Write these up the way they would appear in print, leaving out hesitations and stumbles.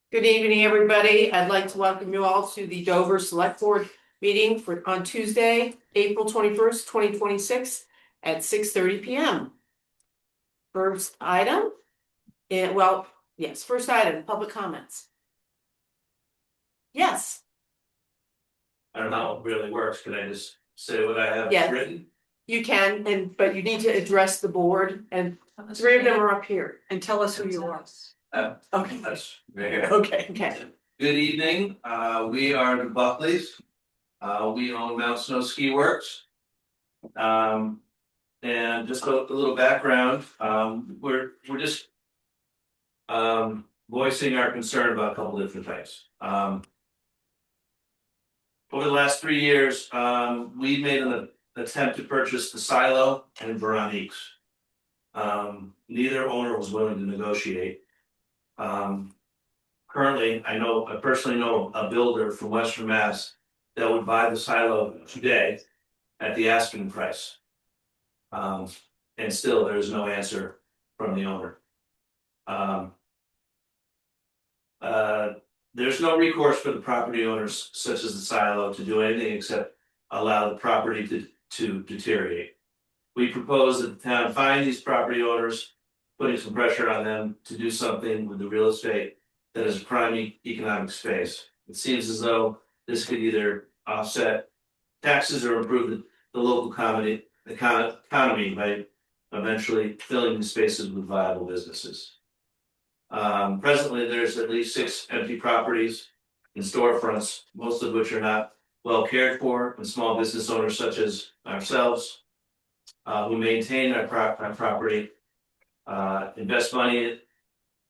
Good evening, everybody. I'd like to welcome you all to the Dover Select Board meeting on Tuesday, April 21st, 2026 at 6:30 p.m. First item, first item, public comments. Yes, I don't know how it really works. Can I just say what I have Yeah. written? you can, but you need to address the board, and three of them are up here. And tell us who you are. Okay. That's very good. Okay. Good evening. We are the Buckleys. We own Mount Snow Ski Works. And just a little background. We're just voicing our concern about a couple different things. Over the last 3 years, we made an attempt to purchase the silo and Veronique's. Neither owner was willing to negotiate. Currently, I personally know a builder from Western Mass that would buy the silo today at the asking price. And still, there's no answer from the owner. There's no recourse for the property owners, such as the silo, to do anything except allow the property to deteriorate. We propose that the town find these property owners, putting some pressure on them to do something with the real estate that is a prime economic space. It seems as though this could either offset taxes or improve the local economy by eventually filling the spaces with viable businesses. Presently, there's at least 6 empty properties in storefronts, most of which are not well cared for, and small business owners such as ourselves, who maintain our property, invest money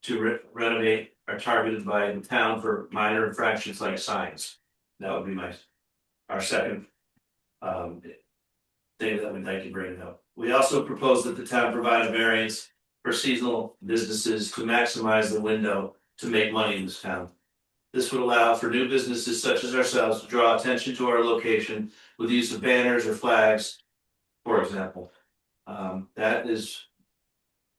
to renovate, are targeted by the town for minor infractions like signs. That would be our second thing that we'd like to bring up. We also propose that the town provide a variance for seasonal businesses to maximize the window to make money in this town. This would allow for new businesses such as ourselves to draw attention to our location with the use of banners or flags, for example.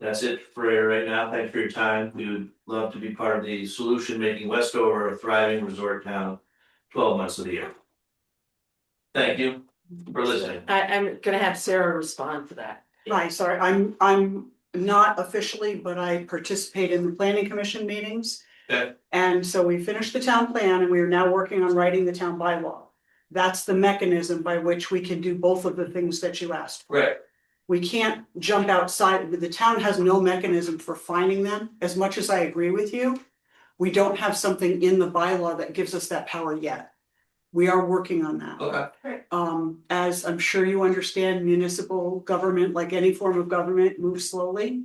That's it for right now. Thank you for your time. We would love to be part of the solution, making Westover a thriving resort town 12 months of the year. Thank you for listening. I'm gonna have Sarah respond to that. Hi, sorry, I'm not officially, but I participate in the planning commission meetings. Okay. And so we finished the town plan and we are now working on writing the town bylaw. That's the mechanism by which we can do both of the things that you asked for. Right. We can't jump outside, the town has no mechanism for finding them, as much as I agree with you. We don't have something in the bylaw that gives us that power yet. We are working on that. Okay. As I'm sure you understand, municipal government, like any form of government, moves slowly.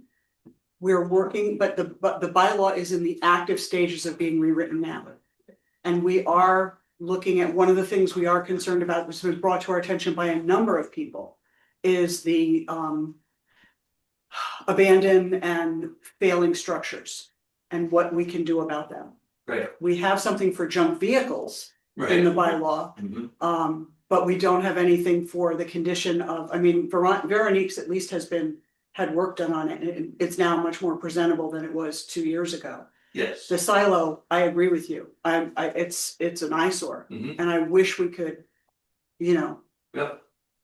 We're working, but the bylaw is in the active stages of being rewritten now. And we are looking at, one of the things we are concerned about, which has been brought to our attention by a number of people, is the abandoned and failing structures and what we can do about them. Right. We have something for junk vehicles in the bylaw. Mm-hmm. But we don't have anything for the condition of, I mean, Veronique's at least had work done on it, and it's now much more presentable than it was 2 years ago. Yes. The silo, I agree with you. It's an eyesore, Mhm. and I wish we could, Yep.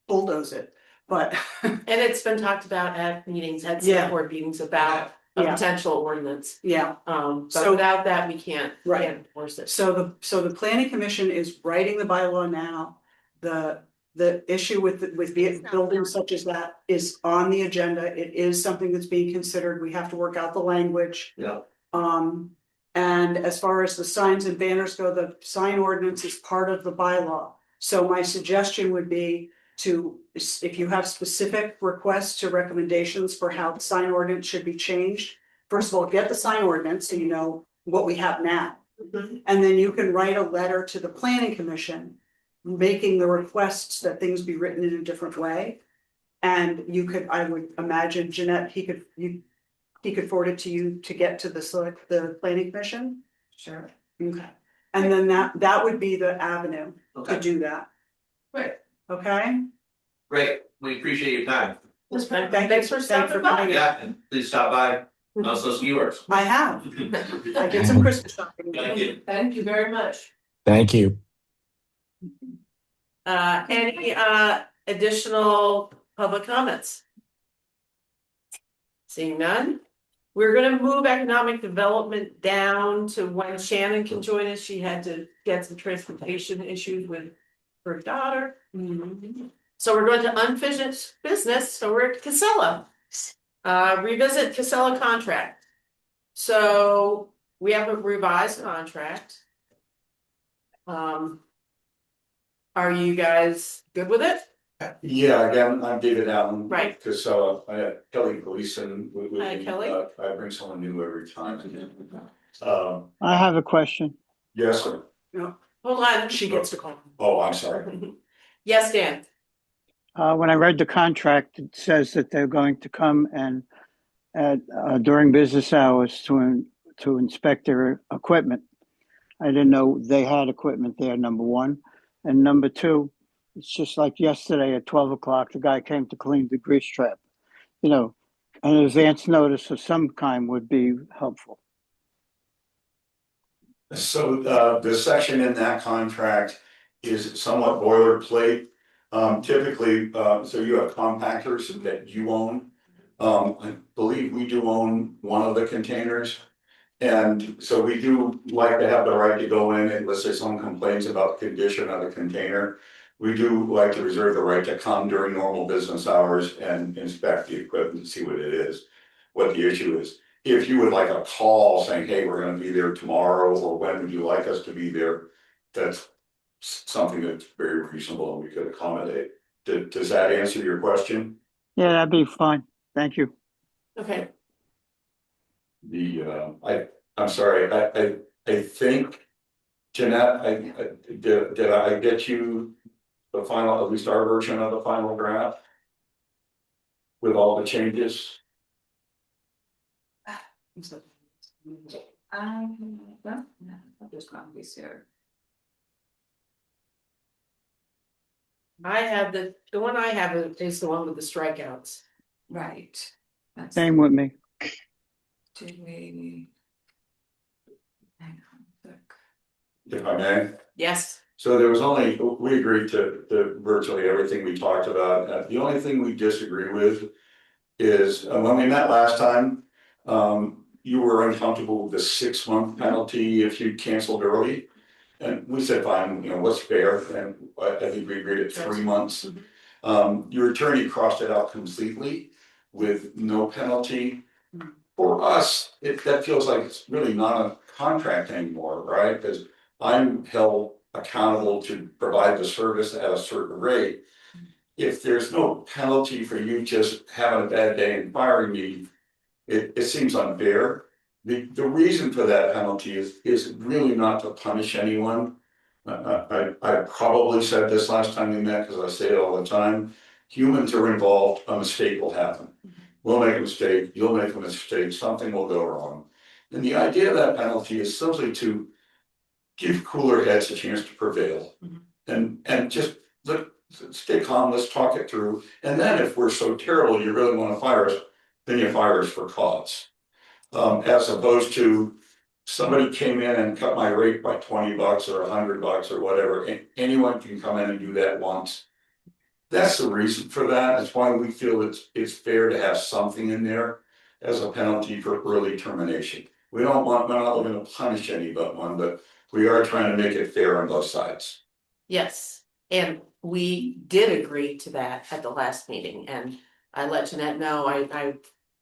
bulldoze it, but. And it's been talked about at meetings, at Yeah. select board meetings about a Yeah. potential ordinance. Yeah, But So- without that, we can't Right. enforce it. so the planning commission is writing the bylaw now. The issue with buildings such as that is on the agenda. It is something that's being considered. We have to work out the language. Yeah. And as far as the signs and banners go, the sign ordinance is part of the bylaw. So my suggestion would be if you have specific requests or recommendations for how the sign ordinance should be changed. First of all, get the sign ordinance so you know what we have now. Mhm. And then you can write a letter to the planning commission, making the requests that things be written in a different way. And I would imagine, Jeanette, he could forward it to you to get to the planning commission. Sure. Okay. And then that would be the avenue to Okay. do that, Great. okay? Great. We appreciate your time. Thanks for stopping by. coming in. Yeah, and please stop by Also skewers. I have, I did some Christmas shopping. Thank you. Thank you very much. Thank you. Any additional public comments? Seeing none, we're gonna move economic development down to when Shannon can join us. She had to get some transportation issues with her daughter. So we're going to unfinished business, so we're at Casella. Revisit Casella contract. So we have a revised contract. Are you guys good with it? Yeah, again, I'm David Allen. Right. Casella, I have Kelly Gleason with Hi, me. Kelly. I bring someone new every time. I have a question. Yes, sir. Hold on, she gets to call. Oh, I'm sorry. Yes, Dan. When I read the contract, it says that they're going to come and during business hours to inspect their equipment. I didn't know they had equipment there, number one. And number two, it's just like yesterday at 12 o'clock, the guy came to clean the grease trap. You know, an advance notice of some kind would be helpful. So the section in that contract is somewhat boilerplate. Typically, so you have compactors that you own. I believe we do own one of the containers. And so we do like to have the right to go in and let's say someone complains about the condition of the container. We do like to reserve the right to come during normal business hours and inspect the equipment and see what it is, what the issue is. If you would like a call saying, hey, we're gonna be there tomorrow, or when would you like us to be there? That's something that's very reasonable and we could accommodate. Does that answer your question? Yeah, that'd be fine. Thank you. Okay, I'm sorry, I think, Jeanette, did I get you the final, at least our version of the final draft? With all the changes? There's copies here. I have the one I have is the one with the strikeouts. Right. That's Same with me. 280. Hang on a sec. If I may. Yes. So there was only, we agreed to virtually everything we talked about. The only thing we disagree with is when we met last time, you were uncomfortable with the 6-month penalty if you canceled early. And we said, fine, you know, what's fair? And I think we agreed at 3 months. Your attorney crossed it out completely with no penalty. For us, that feels like it's really not a contract anymore, right? Because I'm held accountable to provide the service at a certain rate. If there's no penalty for you just having a bad day and firing me, it seems unfair. The reason for that penalty is really not to punish anyone. I probably said this last time we met because I say it all the time. Humans are involved, a mistake will happen. We'll make a mistake, you'll make a mistake, something will go wrong. And the idea of that penalty is simply to give cooler heads a chance to prevail. And just stay calm, let's talk it through. And then if we're so terrible you really want to fire us, then you fire us for cause. As opposed to somebody came in and cut my rate by $20 or $100 or whatever, and anyone can come in and do that once. That's the reason for that. It's why we feel it's fair to have something in there as a penalty for early termination. We're not looking to punish anyone, but we are trying to make it fair on both sides. Yes, and we did agree to that at the last meeting, and I let Jeanette know, I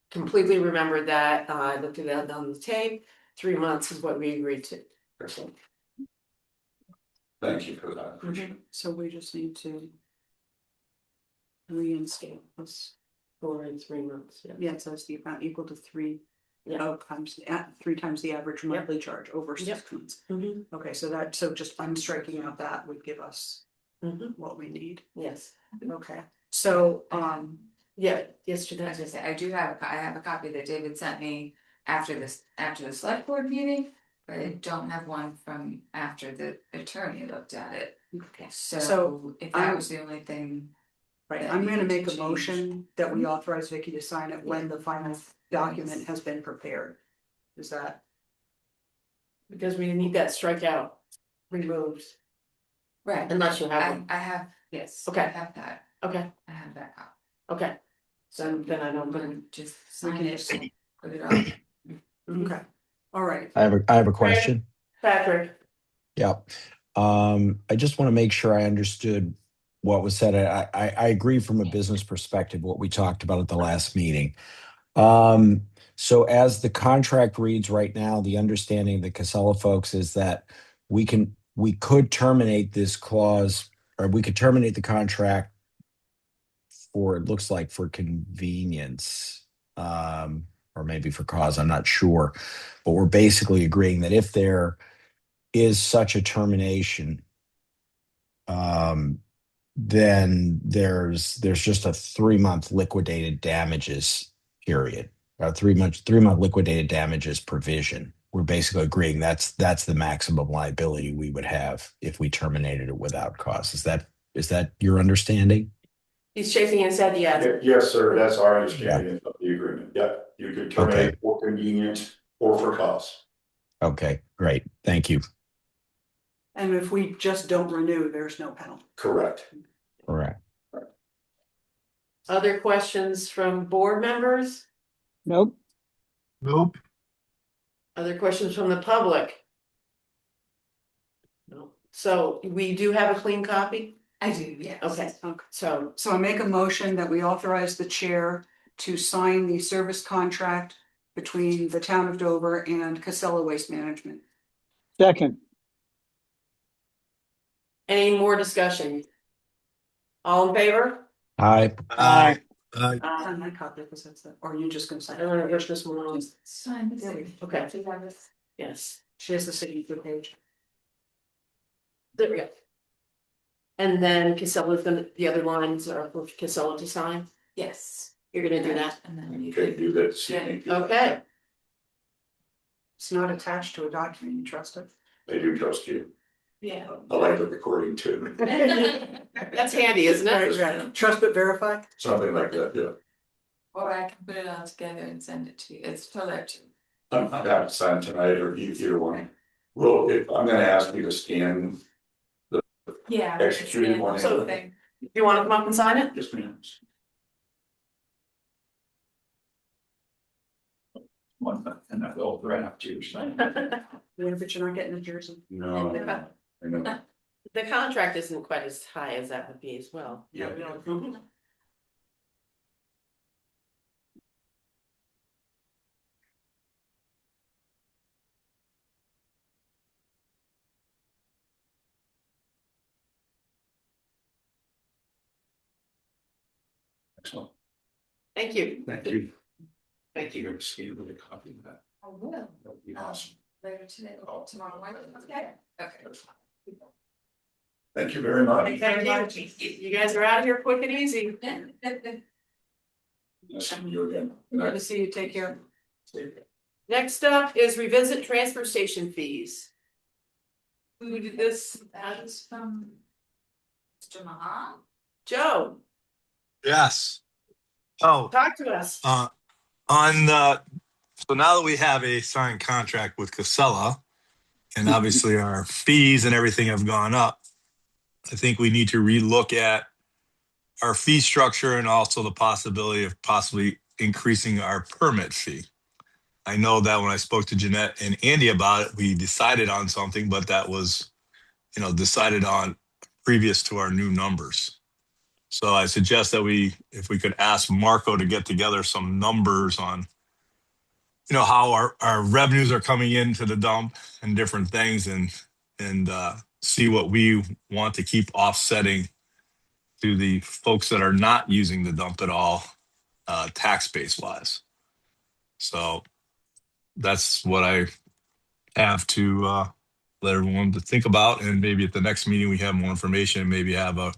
completely remembered that, I looked at that on the tape, 3 months is what we agreed to. Excellent. Thank you for that. Appreciate it. So we just need to reinstate this. 4 and 3 months, yeah. Yeah, it says the amount equal to 3 Yeah. times, 3 times the average monthly charge over 6 months. Okay, so just unstriking out that would give us what we need. Yes, Okay, so, yeah, yes, I was Jeanette. gonna say, I have a copy that David sent me after the select board meeting, but I don't have one from after the attorney looked at it. Okay. So if that was the only thing. right, that I'm gonna needed make to a change. motion that we authorize Vicky to sign it when the final document has been prepared. Is that? Because we need that strikeout removed, Right. unless you have I one. have, yes. Okay. I have that, Okay, I have that copy. okay. So then I don't, Wanna just We sign can it, just- put it on. Okay, all right. I have a question. Patrick, Yep. I just want to make sure I understood what was said. I agree from a business perspective, what we talked about at the last meeting. So as the contract reads right now, the understanding of the Casella folks is that we could terminate this clause, or we could terminate the contract for, it looks like for convenience, or maybe for cause, I'm not sure. But we're basically agreeing that if there is such a termination, then there's just a 3-month liquidated damages period, a 3-month liquidated damages provision. We're basically agreeing that's the maximum liability we would have if we terminated it without cause. Is that your understanding? he's shaking his head, yes. Yes, sir, that's our understanding of the agreement. Yep, you could terminate for convenience or for cause. Okay, great. Thank you. And if we just don't renew, there's no penalty. Correct. All right. Other questions from board members? Nope. Nope. Other questions from the public? No. So we do have a clean copy? I do, yes. Okay, so So I make a motion that we authorize the chair to sign the service contract between the town of Dover and Casella Waste Management. Second. any more discussion? All in favor? Aye. Aye. Sign my copy, because that's it. Or are you just gonna sign I want to it? rush this one on. Just sign the There we thing. Okay. Do you have this? Yes, She has the signature page. there we go. And then Casella's the other lines are for Casella to sign. Yes. You're gonna do that? And then you Okay, can, do that. Okay. It's not attached to a document, you trust it? They do trust you. yeah. I like the recording too. That's handy, isn't it? Right. Trust but verify? Something like that, yeah. Or I can put it all together and send it to you, it's totally up to you. I'm happy to sign tonight or either one. Well, I'm gonna ask you to scan. Yeah. Executed one. So- Thing. You wanna come up and sign it? Yes, ma'am. One, and I will draft you. Yeah, but you're not getting a jersey. No. I know. The contract isn't quite as high as that would be as well. Yeah. Excellent. Thank you. Thank you. Thank you. You're gonna scan with a copy of that. I will, That would be awesome. later today, or tomorrow morning, okay? Okay. Thank you very much. Thank you. You guys are out of here quick and easy. Nice to see you again. Good Good night. to see you, take care. Next up is revisit transfer station fees. Who did this? That is from Mr. Mahan. Joe, Yes. Oh, talk to us. so now that we have a signed contract with Casella, and obviously our fees and everything have gone up, I think we need to relook at our fee structure and also the possibility of possibly increasing our permit fee. I know that when I spoke to Jeanette and Andy about it, we decided on something, but that was, decided on previous to our new numbers. So I suggest that if we could ask Marco to get together some numbers on, how our revenues are coming into the dump and different things, and see what we want to keep offsetting to the folks that are not using the dump at all, tax base wise. So that's what I have to let everyone to think about, and maybe at the next meeting we have more information, and maybe have our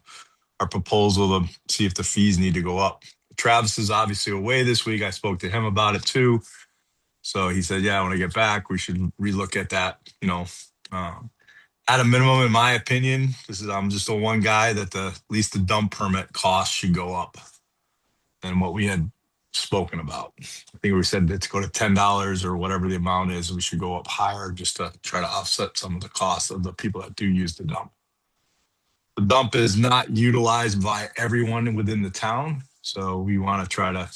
proposal to see if the fees need to go up. Travis is obviously away this week. I spoke to him about it too. So he said, yeah, when I get back, we should relook at that, at a minimum, in my opinion. I'm just the one guy that at least the dump permit cost should go up than what we had spoken about. I think we said let's go to $10 or whatever the amount is. We should go up higher just to try to offset some of the costs of the people that do use the dump. The dump is not utilized by everyone within the town, so we want to try to,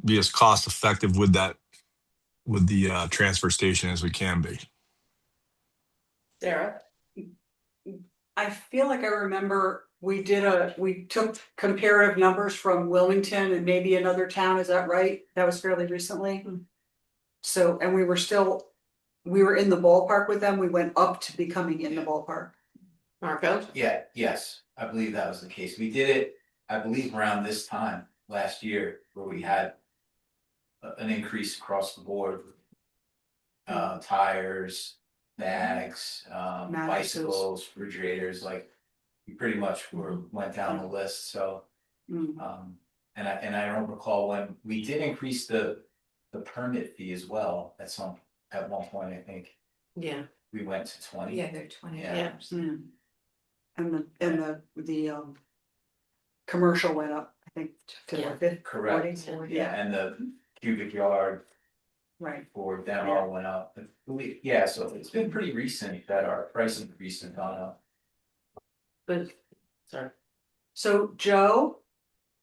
be as cost effective with that, with the transfer station as we can be. Sarah? I feel like I remember we took comparative numbers from Wilmington and maybe another town, is that right? That was fairly recently. So, and we were in the ballpark with them, we went up to becoming in the ballpark. Marco? Yeah, yes, I believe that was the case. We did it, I believe, around this time last year where we had an increase across the board. Tires, bags, Mattresses. bicycles, refrigerators, like we pretty much went down the list, so. And I don't recall when we did increase the permit fee as well at one point, I think. Yeah. We went to 20. Yeah, they're 20. Yeah. And the commercial went up, I think, to Yeah. what, 50, Correct. 40, Yeah, and the cubic yard right. for demo went up. Yeah, so it's been pretty recent that our price increase has gone up. But, sorry. So Joe,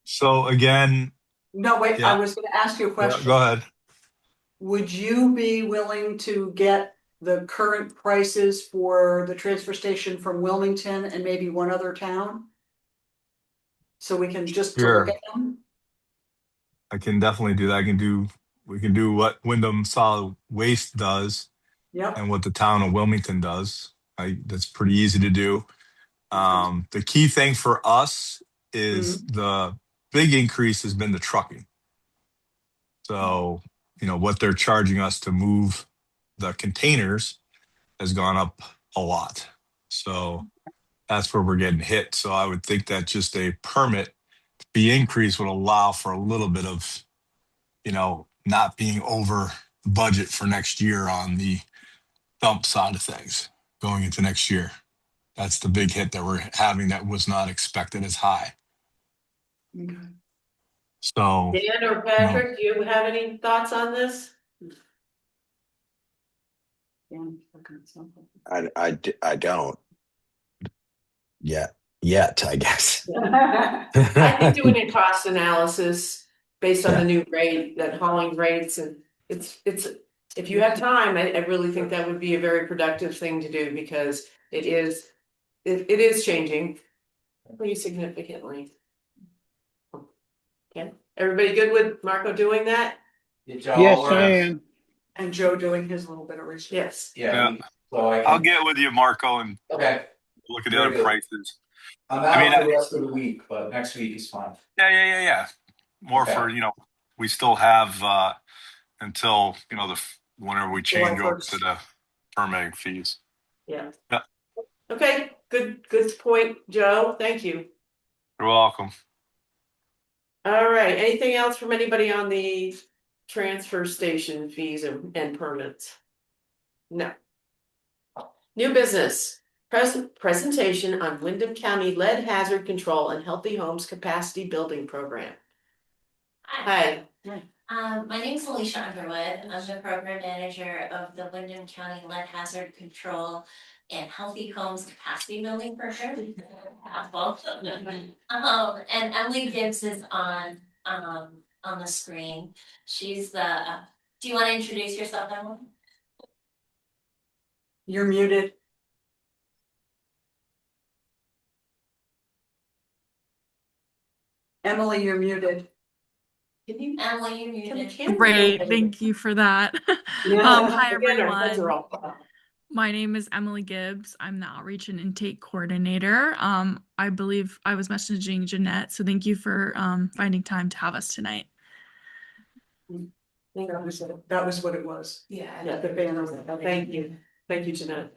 So again, no, wait, Yeah. I was gonna ask you a question. go ahead. Would you be willing to get the current prices for the transfer station from Wilmington and maybe one other town? So we can just to look Sure. at them? I can definitely do that. We can do what Windham Solid Waste does Yep. and what the town of Wilmington does. That's pretty easy to do. The key thing for us is the big increase has been the trucking. So, what they're charging us to move the containers has gone up a lot. So that's where we're getting hit. So I would think that just a permit fee increase would allow for a little bit of, not being over budget for next year on the dump side of things going into next year. That's the big hit that we're having that was not expected as high. Okay. So, Dan or Patrick, do you have any thoughts on this? I don't. Yet, I guess. I think doing a cost analysis based on the new rate, that hauling rates, and it's, if you have time, I really think that would be a very productive thing to do because it is changing pretty significantly. Okay, everybody good with Marco doing that? It Yes, all I works. am. And Joe doing his little bit of research. Yes. Yeah. So I'll get with you, Marco, and Okay, look at Very the other good. prices. I'm I mean, out for the rest of the week, but next week is fine. Yeah. More Okay. for, we still have until, whenever we change July over 1st. to the permitting fees. Yeah. Yeah. Okay, good point, Joe. Thank you. You're welcome. All right, anything else from anybody on the transfer station fees and permits? No. New business, presentation on Windham County Lead Hazard Control and Healthy Homes Capacity Building Program. Hi. My name is Alicia Underwood. I'm the program manager of the Windham County Lead Hazard Control and Healthy Homes Capacity Building Program. And Emily Gibbs is on the screen. She's the. Do you want to introduce yourself, Emily? You're muted. Emily, you're muted. Can you? Emily, you're muted. Great, thank you for that. Hi Again, our heads are everyone. all. My name is Emily Gibbs. I'm the Outreach and Intake Coordinator. I believe I was messaging Jeanette, so thank you for finding time to have us tonight. That was what it was. Yeah, the banner. Thank you. Thank you, Jeanette.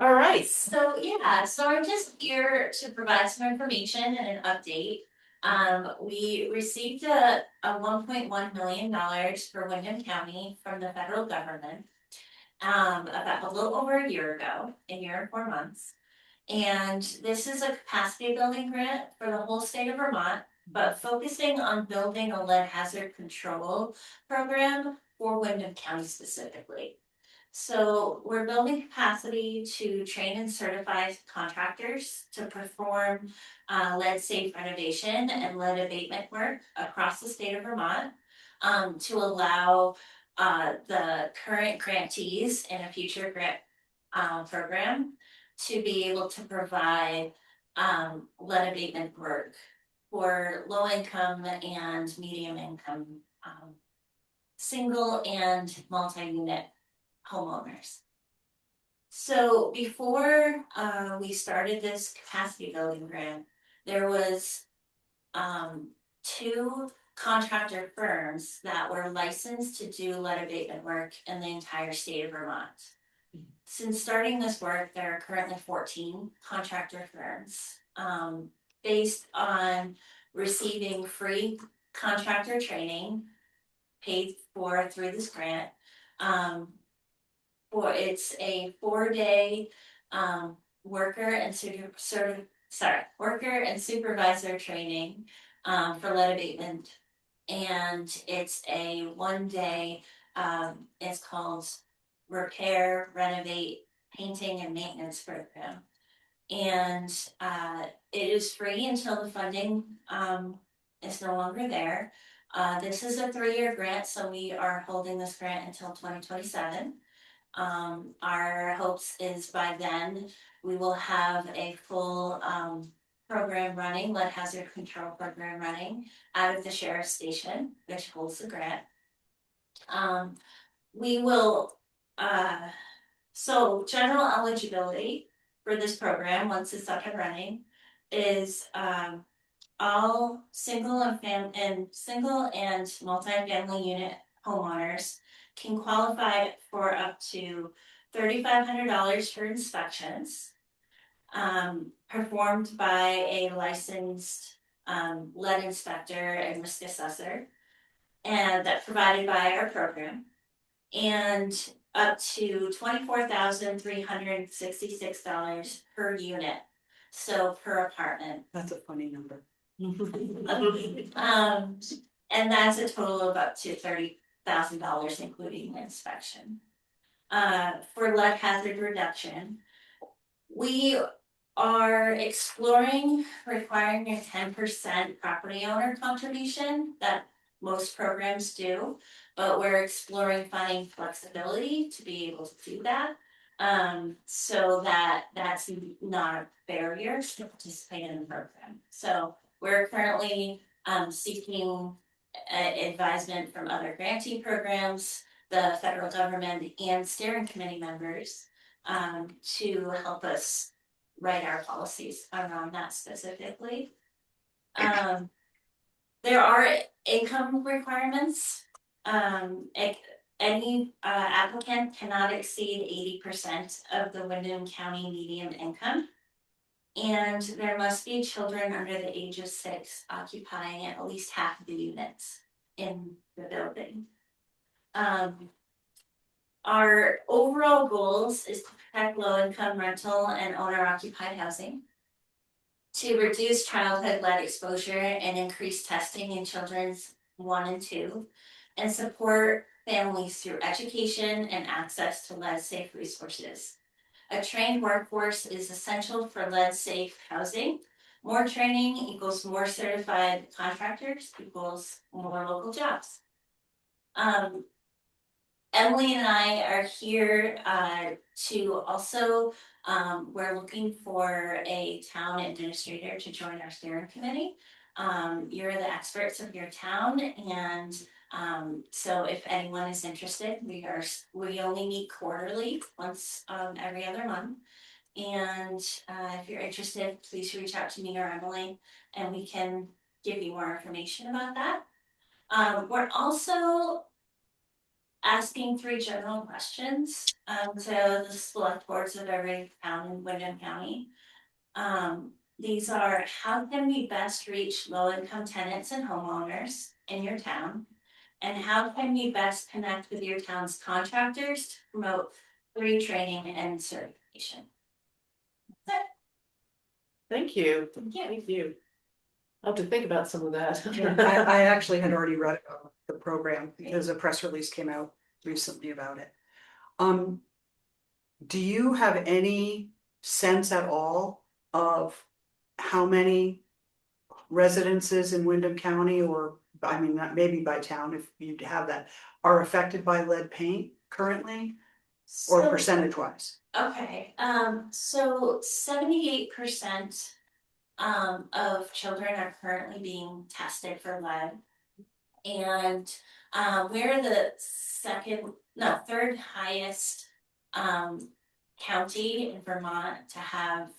All right. So I'm just here to provide some information and an update. We received a $1.1 million for Windham County from the federal government. About a little over a year ago, a year and 4 months. And this is a capacity building grant for the whole state of Vermont. but focusing on building a lead hazard control program for Windham County specifically. So we're building capacity to train and certify contractors to perform lead safe renovation and lead abatement work across the state of Vermont, to allow the current grantees in a future grant program to be able to provide lead abatement work for low income and medium income single and multi-unit homeowners. So before we started this capacity building grant, there was 2 contractor firms that were licensed to do lead abatement work in the entire state of Vermont. Since starting this work, there are currently 14 contractor firms, based on receiving free contractor training paid for through this grant. It's a 4-day worker and supervisor training for lead abatement, and it's a 1-day it's called repair, renovate, painting and maintenance program, and it is free until the funding is no longer there. This is a 3-year grant, so we are holding this grant until 2027. Our hopes is by then we will have a full program running, lead hazard control program running out of the sheriff's station, which holds the grant. We will so general eligibility for this program, once it's up and running, is all single and multi-family unit homeowners can qualify for up to $3,500 for inspections performed by a licensed lead inspector and risk assessor, and that's provided by our program, and up to $24,366 per unit, so per apartment. That's a funny number. And that's a total of up to $30,000, including the inspection. For lead hazard reduction, we are exploring requiring a 10% property owner contribution that most programs do, but we're exploring finding flexibility to be able to do that, so that that's not a barrier to participate in the program. So we're currently seeking advisement from other grantee programs, the federal government, and steering committee members to help us write our policies around that specifically. There are income requirements. Any applicant cannot exceed 80% of the Windham County median income. And there must be children under the age of 6 occupying at least half of the units in the building. Our overall goals is to protect low-income rental and owner-occupied housing, to reduce childhood lead exposure and increase testing in children's 1 and 2, and support families through education and access to lead-safe resources. A trained workforce is essential for lead-safe housing. More training equals more certified contractors equals more local jobs. Emily and I are here to also, we're looking for a town administrator to join our steering committee. You're the experts of your town, and so if anyone is interested, we only meet quarterly, once every other month. And if you're interested, please reach out to me or Emily, and we can give you more information about that. We're also asking 3 general questions to the select boards of every town in Windham County. These are: how can we best reach low-income tenants and homeowners in your town? And how can we best connect with your town's contractors to promote free training and certification? That's it. Thank you. Thank you. Thank you. I'll have to think about some of that. I actually had already read the program because a press release came out recently about it. Do you have any sense at all of how many residences in Windham County, or I mean, not maybe by town, if you have that, are affected by lead paint currently, or So- percentage wise? Okay, so 78% of children are currently being tested for lead. And we're the third highest county in Vermont to have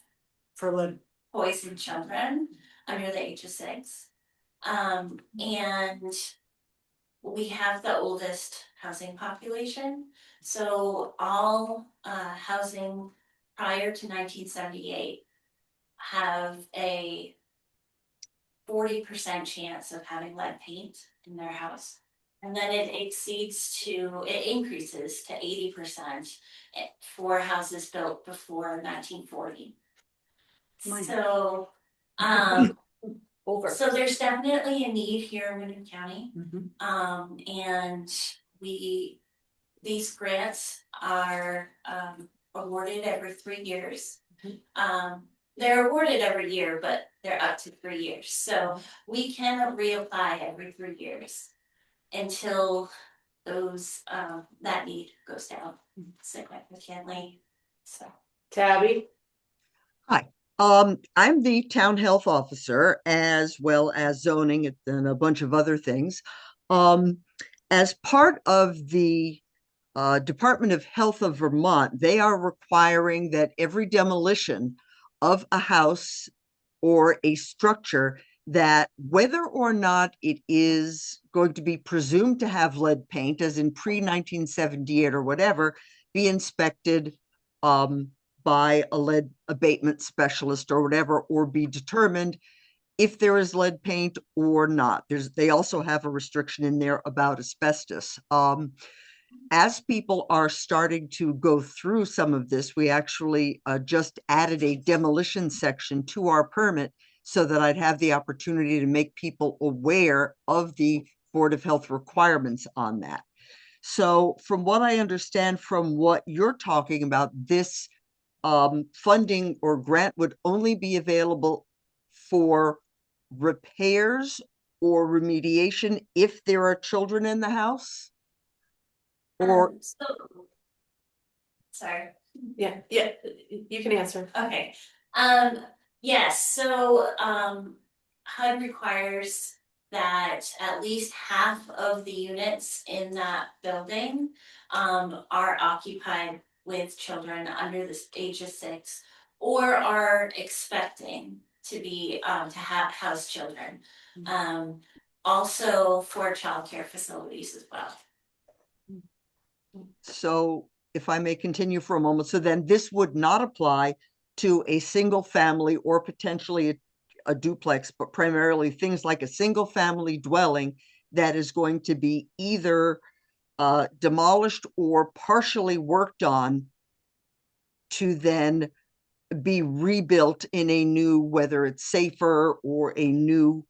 For lead, poisoned children under the age of 6. And we have the oldest housing population. So all housing prior to 1978 have a 40% chance of having lead paint in their house. And then it increases to 80% for houses built before 1940. Mine. So, over. so there's definitely a need here in Windham County. Mhm. And these grants are awarded every 3 years. They're awarded every year, but they're up to 3 years. So we can reapply every 3 years until that need goes down significantly. So Tabby? Hi, I'm the town health officer as well as zoning and a bunch of other things. As part of the Department of Health of Vermont, they are requiring that every demolition of a house or a structure, that whether or not it is going to be presumed to have lead paint, as in pre-1978 or whatever, be inspected by a lead abatement specialist or whatever, or be determined if there is lead paint or not. They also have a restriction in there about asbestos. As people are starting to go through some of this, we actually just added a demolition section to our permit so that I'd have the opportunity to make people aware of the Board of Health requirements on that. So from what I understand from what you're talking about, this funding or grant would only be available for repairs or remediation if there are children in the house? Or sorry. Yeah, you can answer. Okay. Yes, so HUD requires that at least half of the units in that building are occupied with children under the age of 6, or are expecting to be to have house children. Also for childcare facilities as well. so if I may continue for a moment, so then this would not apply to a single family or potentially a duplex, but primarily things like a single family dwelling that is going to be either demolished or partially worked on to then be rebuilt in a new, whether it's safer or a new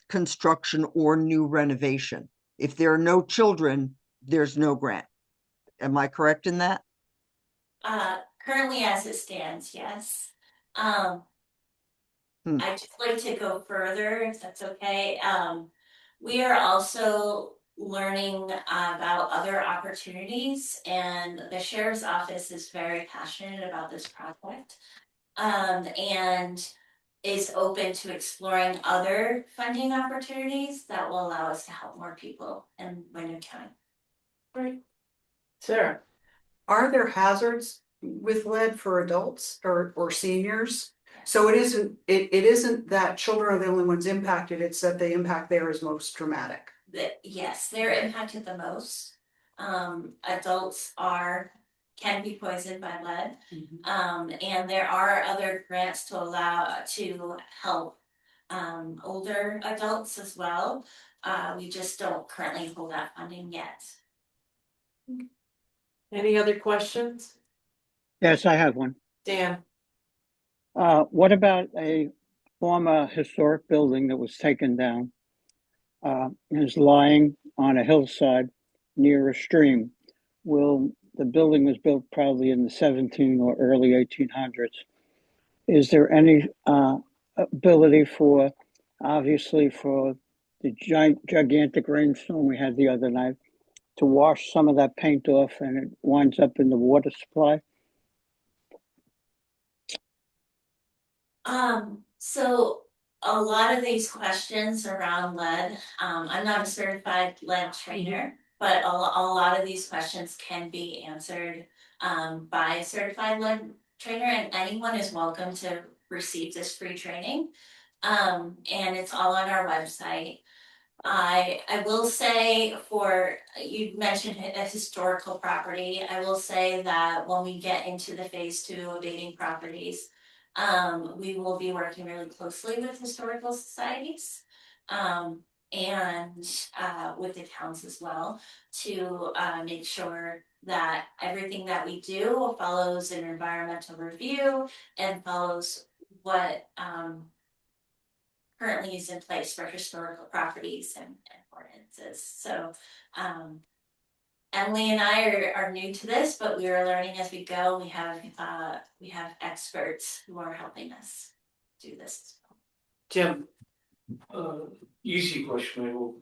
construction or new renovation. If there are no children, there's no grant. Am I correct in that? Currently as it stands, yes. I'd just like to go further, if that's okay. We are also learning about other opportunities, and the sheriff's office is very passionate about this project. And is open to exploring other funding opportunities that will allow us to help more people in Windham County. Great. Sarah? Are there hazards with lead for adults or seniors? So it isn't that children are the only ones impacted, it's that the impact there is most dramatic. Yes, they're impacted the most. Adults can be poisoned by lead. And there are other grants to help older adults as well. We just don't currently hold that funding yet. Any other questions? Yes, I have one. Dan? What about a former historic building that was taken down is lying on a hillside near a stream. The building was built probably in the 17 or early 1800s. Is there any ability for, obviously, for the gigantic rainstorm we had the other night to wash some of that paint off and it winds up in the water supply? So a lot of these questions around lead, I'm not a certified lead trainer, but a lot of these questions can be answered by a certified lead trainer, and anyone is welcome to receive this free training. And it's all on our website. I will say, for you mentioned a historical property, I will say that when we get into the phase 2 of dating properties, we will be working really closely with historical societies and with the towns as well to make sure that everything that we do follows an environmental review and follows what currently is in place for historical properties and ordinances. So Emily and I are new to this, but we are learning as we go. We have experts who are helping us do this. Jim, Easy question, I hope.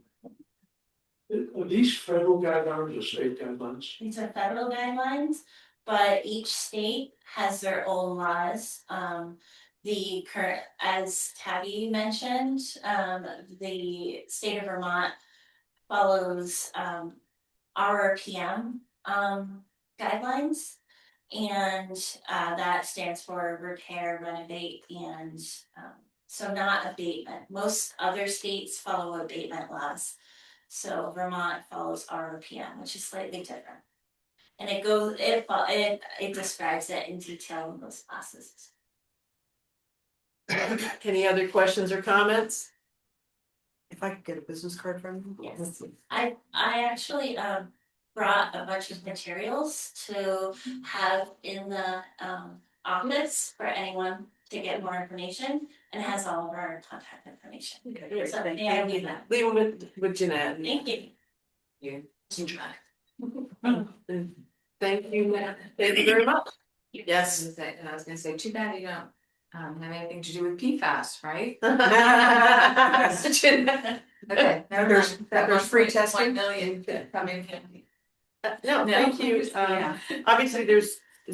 Are these federal guidelines or state guidelines? These are federal guidelines, but each state has their own laws. The current, as Tabby mentioned, the state of Vermont follows RRPM guidelines, and that stands for repair, renovate, and so not abatement. Most other states follow abatement laws. So Vermont follows RRPM, which is slightly different. And it describes it in detail in those classes. any other questions or comments? If I could get a business card from you? Yes, I actually brought a bunch of materials to have in the office for anyone to get more information, and it has all of our contact information. Okay, great. So Thank may I you. leave that? Leave them with Jeanette. Thank you. Thank you, thank you very much. Yes. I was gonna say, too bad you don't have anything to do with PFAS, right? Okay, never There's- mind. That there's was free 1.1 testing? million coming in. No, No. thank you. Yeah. Obviously, it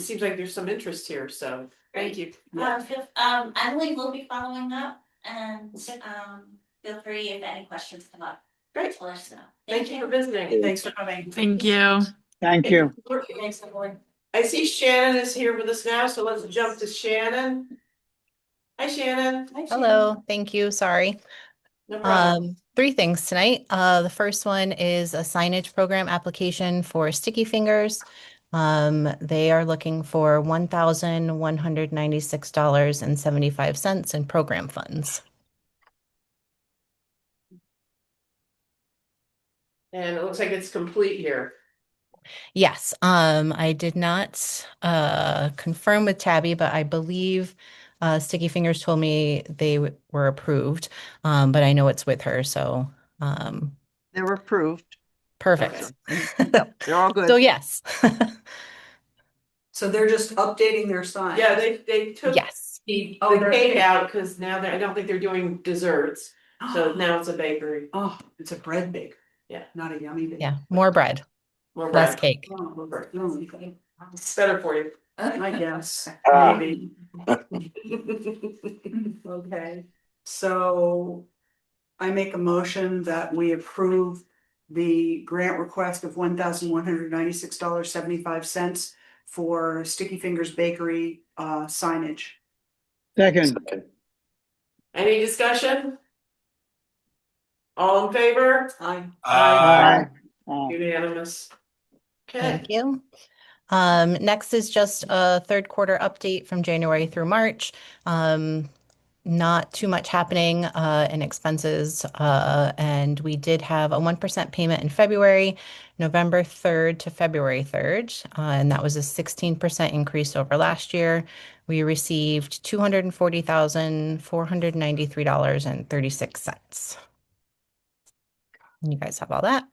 seems like there's some interest here, so thank you. Emily will be following up, and feel free if any questions come up. Great. To let us know. Thank you for visiting. Thanks for coming. Thank you. Thank you. Thanks, everyone. I see Shannon is here with us now, so let's jump to Shannon. Hi, Shannon. Hello, thank you, sorry. No problem. Three things tonight. The first one is a signage program application for Sticky Fingers. They are looking for $1,196.75 in program funds. And it looks like it's complete here. Yes, I did not confirm with Tabby, but I believe Sticky Fingers told me they were approved, but I know it's with her, so They were approved. perfect. Yep, they're all good. So yes. So they're just updating their sign? Yeah, they took Yes. the they're cake out because now I don't think they're doing desserts. So now it's a bakery. Oh, it's a bread baker. Yeah. Not a yummy baker. Yeah, more bread, More less bread. cake. Oh, okay. It's better for you. I guess, Ah. maybe. Okay, so I make a motion that we approve the grant request of $1,196.75 for Sticky Fingers Bakery signage. Second, Any discussion? All in favor? Aye. aye. Unanimous. Okay. Thank you. Next is just a third quarter update from January through March. not too much happening in expenses. And we did have a 1% payment in February, November 3rd to February 3rd. And that was a 16% increase over last year. We received $240,493.36. You guys have all that.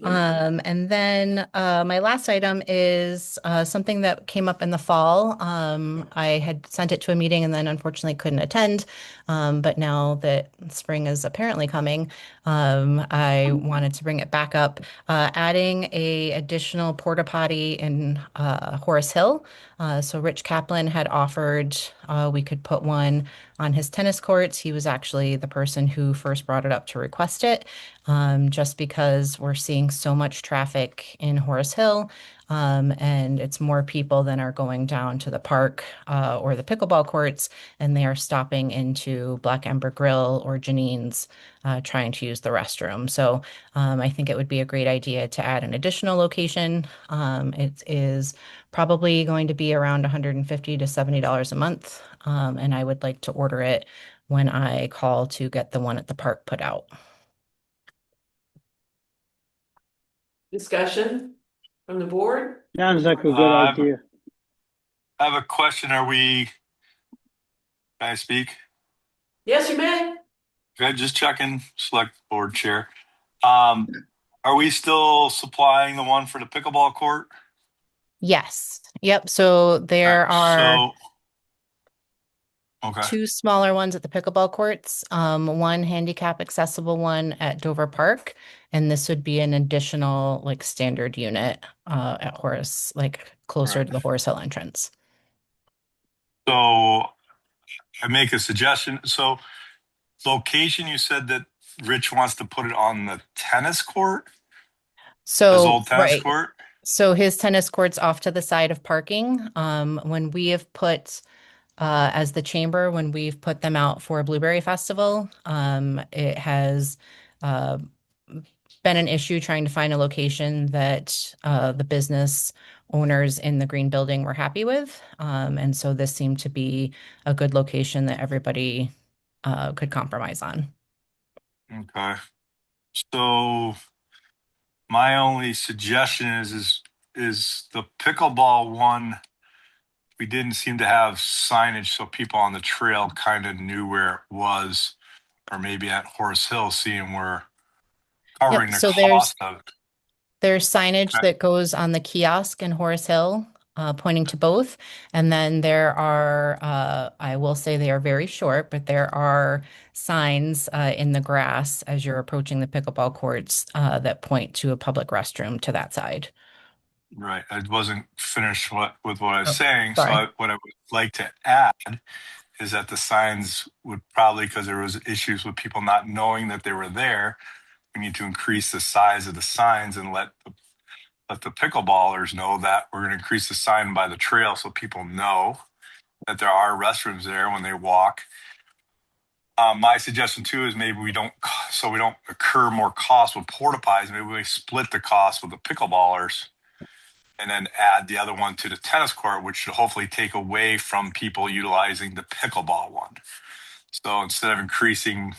And then my last item is something that came up in the fall. I had sent it to a meeting and then unfortunately couldn't attend. But now that spring is apparently coming, I wanted to bring it back up, adding a additional porta potty in Horace Hill. So Rich Kaplan had offered we could put one on his tennis courts. He was actually the person who first brought it up to request it, just because we're seeing so much traffic in Horace Hill, and it's more people than are going down to the park or the pickleball courts, and they are stopping into Black Ember Grill or Janine's trying to use the restroom. So I think it would be a great idea to add an additional location. It is probably going to be around $150 to $70 a month, and I would like to order it when I call to get the one at the park put out. Discussion from the board? Sounds like a good idea. I have a question. Can I speak? Yes, you may. Okay, just checking, select board chair. Are we still supplying the one for the pickleball court? Yes. Yep. So there are Okay. two smaller ones at the pickleball courts, one handicap accessible one at Dover Park, and this would be an additional like standard unit at Horace, like closer to the Horace Hill entrance. So I make a suggestion. So location, you said that Rich wants to put it on the tennis court? So his old tennis right. court? So his tennis court's off to the side of parking. When we have put as the chamber, when we've put them out for Blueberry Festival, it has been an issue trying to find a location that the business owners in the green building were happy with. And so this seemed to be a good location that everybody could compromise on. Okay. So my only suggestion is the pickleball one. We didn't seem to have signage so people on the trail kind of knew where it was, or maybe at Horace Hill, seeing we're covering the So cost of it. there's signage that goes on the kiosk in Horace Hill, pointing to both. And then there are, I will say they are very short, but there are signs in the grass as you're approaching the pickleball courts that point to a public restroom to that side. Right. I wasn't finished with what I was saying. sorry. So what I would like to add is that the signs would probably, because there was issues with people not knowing that they were there, we need to increase the size of the signs and let the pickleballers know that we're going to increase the sign by the trail so people know that there are restrooms there when they walk. My suggestion too is maybe we don't incur more costs with porta potties. Maybe we split the cost with the pickleballers and then add the other one to the tennis court, which should hopefully take away from people utilizing the pickleball one. So instead of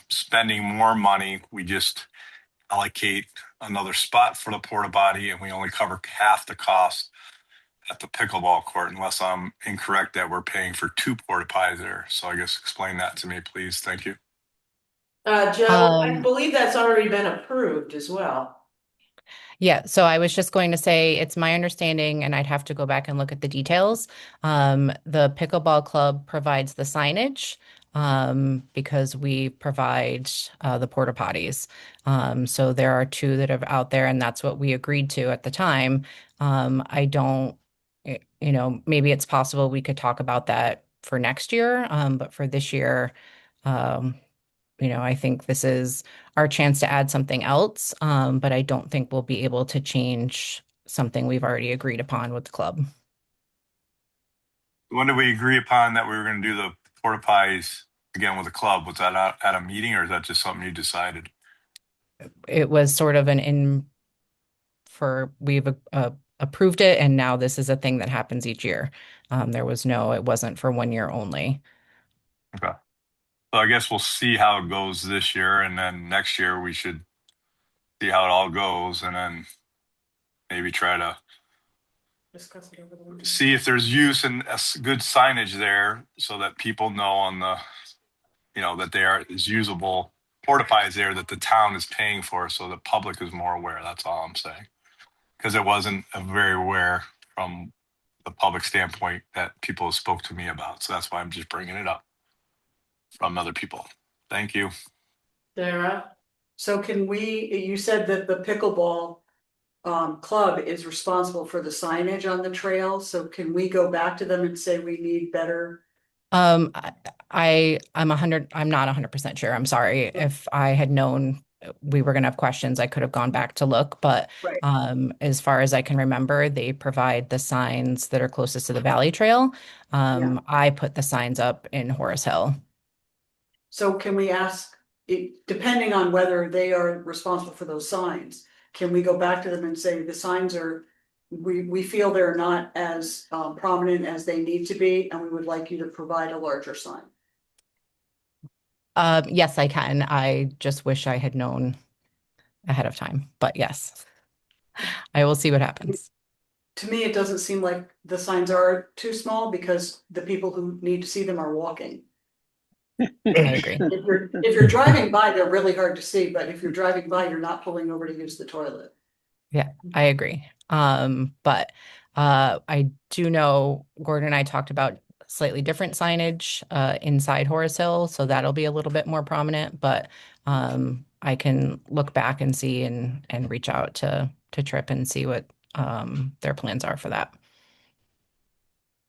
spending more money, we just allocate another spot for the porta potty and we only cover half the cost at the pickleball court, unless I'm incorrect that we're paying for two porta potties there. So I guess explain that to me, please. Thank you. Joe, I believe that's already been approved as well. Yeah, so I was just going to say it's my understanding, and I'd have to go back and look at the details. The pickleball club provides the signage because we provide the porta potties. So there are two that are out there, and that's what we agreed to at the time. I don't, maybe it's possible we could talk about that for next year, but for this year, I think this is our chance to add something else, but I don't think we'll be able to change something we've already agreed upon with the club. When did we agree upon that we were going to do the porta potties again with the club? Was that at a meeting, or is that just something you decided? It was sort of we've approved it, and now this is a thing that happens each year. It wasn't for 1 year only. Okay. So I guess we'll see how it goes this year, and then next year we should see how it all goes, and then maybe try to Discuss it over the weekend. see if there's use and good signage there so that people know on the, that they are is usable. Porta potties there that the town is paying for, so the public is more aware. That's all I'm saying. Because it wasn't very aware from the public standpoint that people spoke to me about. So that's why I'm just bringing it up from other people. Thank you. Sarah? So you said that the pickleball club is responsible for the signage on the trail, so can we go back to them and say we need better? I'm not 100% sure. I'm sorry. If I had known we were gonna have questions, I could have gone back to look, but Right. as far as I can remember, they provide the signs that are closest to the Valley Trail. Yeah. I put the signs up in Horace Hill. So can we ask, depending on whether they are responsible for those signs, can we go back to them and say the signs are, we feel they're not as prominent as they need to be, and we would like you to provide a larger sign? Yes, I can. I just wish I had known ahead of time, but yes, I will see what happens. To me, it doesn't seem like the signs are too small because the people who need to see them are walking. I agree. If you're driving by, they're really hard to see, but if you're driving by, you're not pulling over to use the toilet. Yeah, I agree. But I do know Gordon and I talked about slightly different signage inside Horace Hill, so that'll be a little bit more prominent, but I can look back and see and reach out to Trip and see what their plans are for that.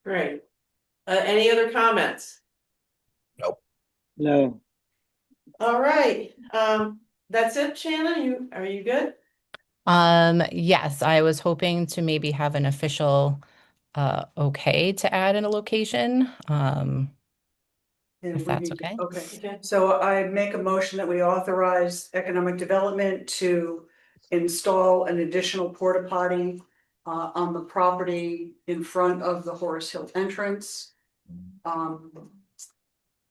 Great. Any other comments? No, All right, that's it, Shannon, are you good? Yes, I was hoping to maybe have an official okay to add in a location. If that's okay. Okay, so I make a motion that we authorize economic development to install an additional porta potty on the property in front of the Horace Hill entrance.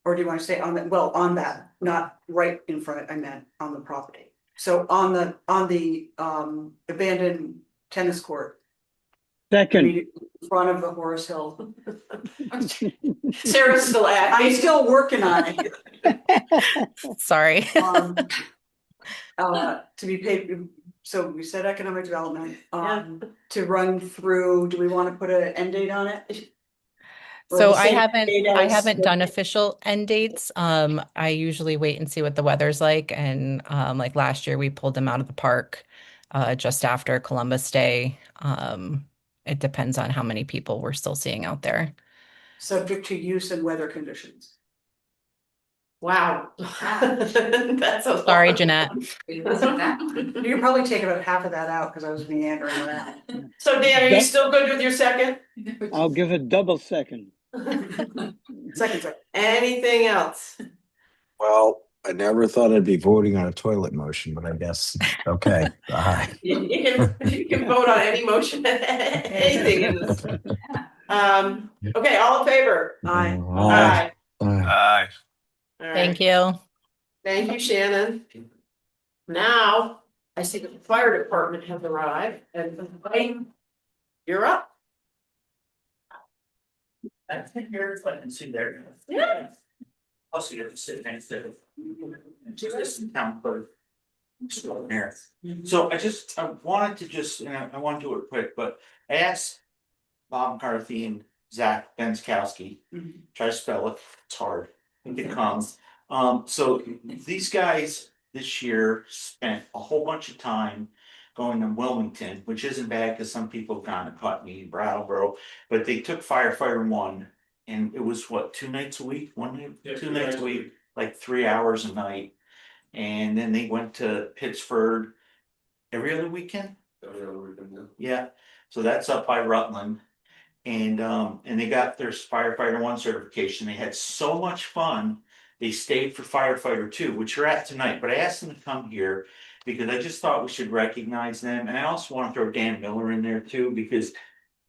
Or do you want to say on that, on that, not right in front, I meant on the property. So on the abandoned tennis court. second. In front of the Horace Hill. Sarah's still at. I'm still working on it. Sorry. To be paid, so we said economic development, to run through, do we want to put an end date on it? So I haven't done official end dates. I usually wait and see what the weather's like. And like last year we pulled them out of the park just after Columbus Day. It depends on how many people we're still seeing out there. Subject to use and weather conditions. Wow. That's a Sorry, lot. Jeanette. You can probably take about half of that out because I was meandering around. So Dan, are you still good with your second? I'll give a double second. Second. Anything else? Well, I never thought I'd be voting on a toilet motion, but I guess, okay. Aye. You can vote on any motion, anything in this. Okay, all in favor? Aye. Aye. Aye. All right. Thank you. Thank you, Shannon. Now, I see the fire department has arrived and Wayne, you're up. I think you're fun see there. Yeah. Also, you have to sit next to it. Just this town clerk. Extraordinary. So I wanted to just, and I want to do it quick, but I asked Bob McCarthy and Zach Benskowski, try to spell it, it's hard, I think it comes. So these guys this year spent a whole bunch of time going to Wilmington, which isn't bad because some people kind of caught me in Brattleboro, but they took firefighter 1 and it was what, 2 nights a week, 2 nights a week, like 3 hours a night. And then they went to Pittsford every other weekend. Yeah, so that's up by Rutland. And they got their firefighter 1 certification. They had so much fun. They stayed for firefighter 2, which you're at tonight. But I asked them to come here because I just thought we should recognize them. And I also want to throw Dan Miller in there too, because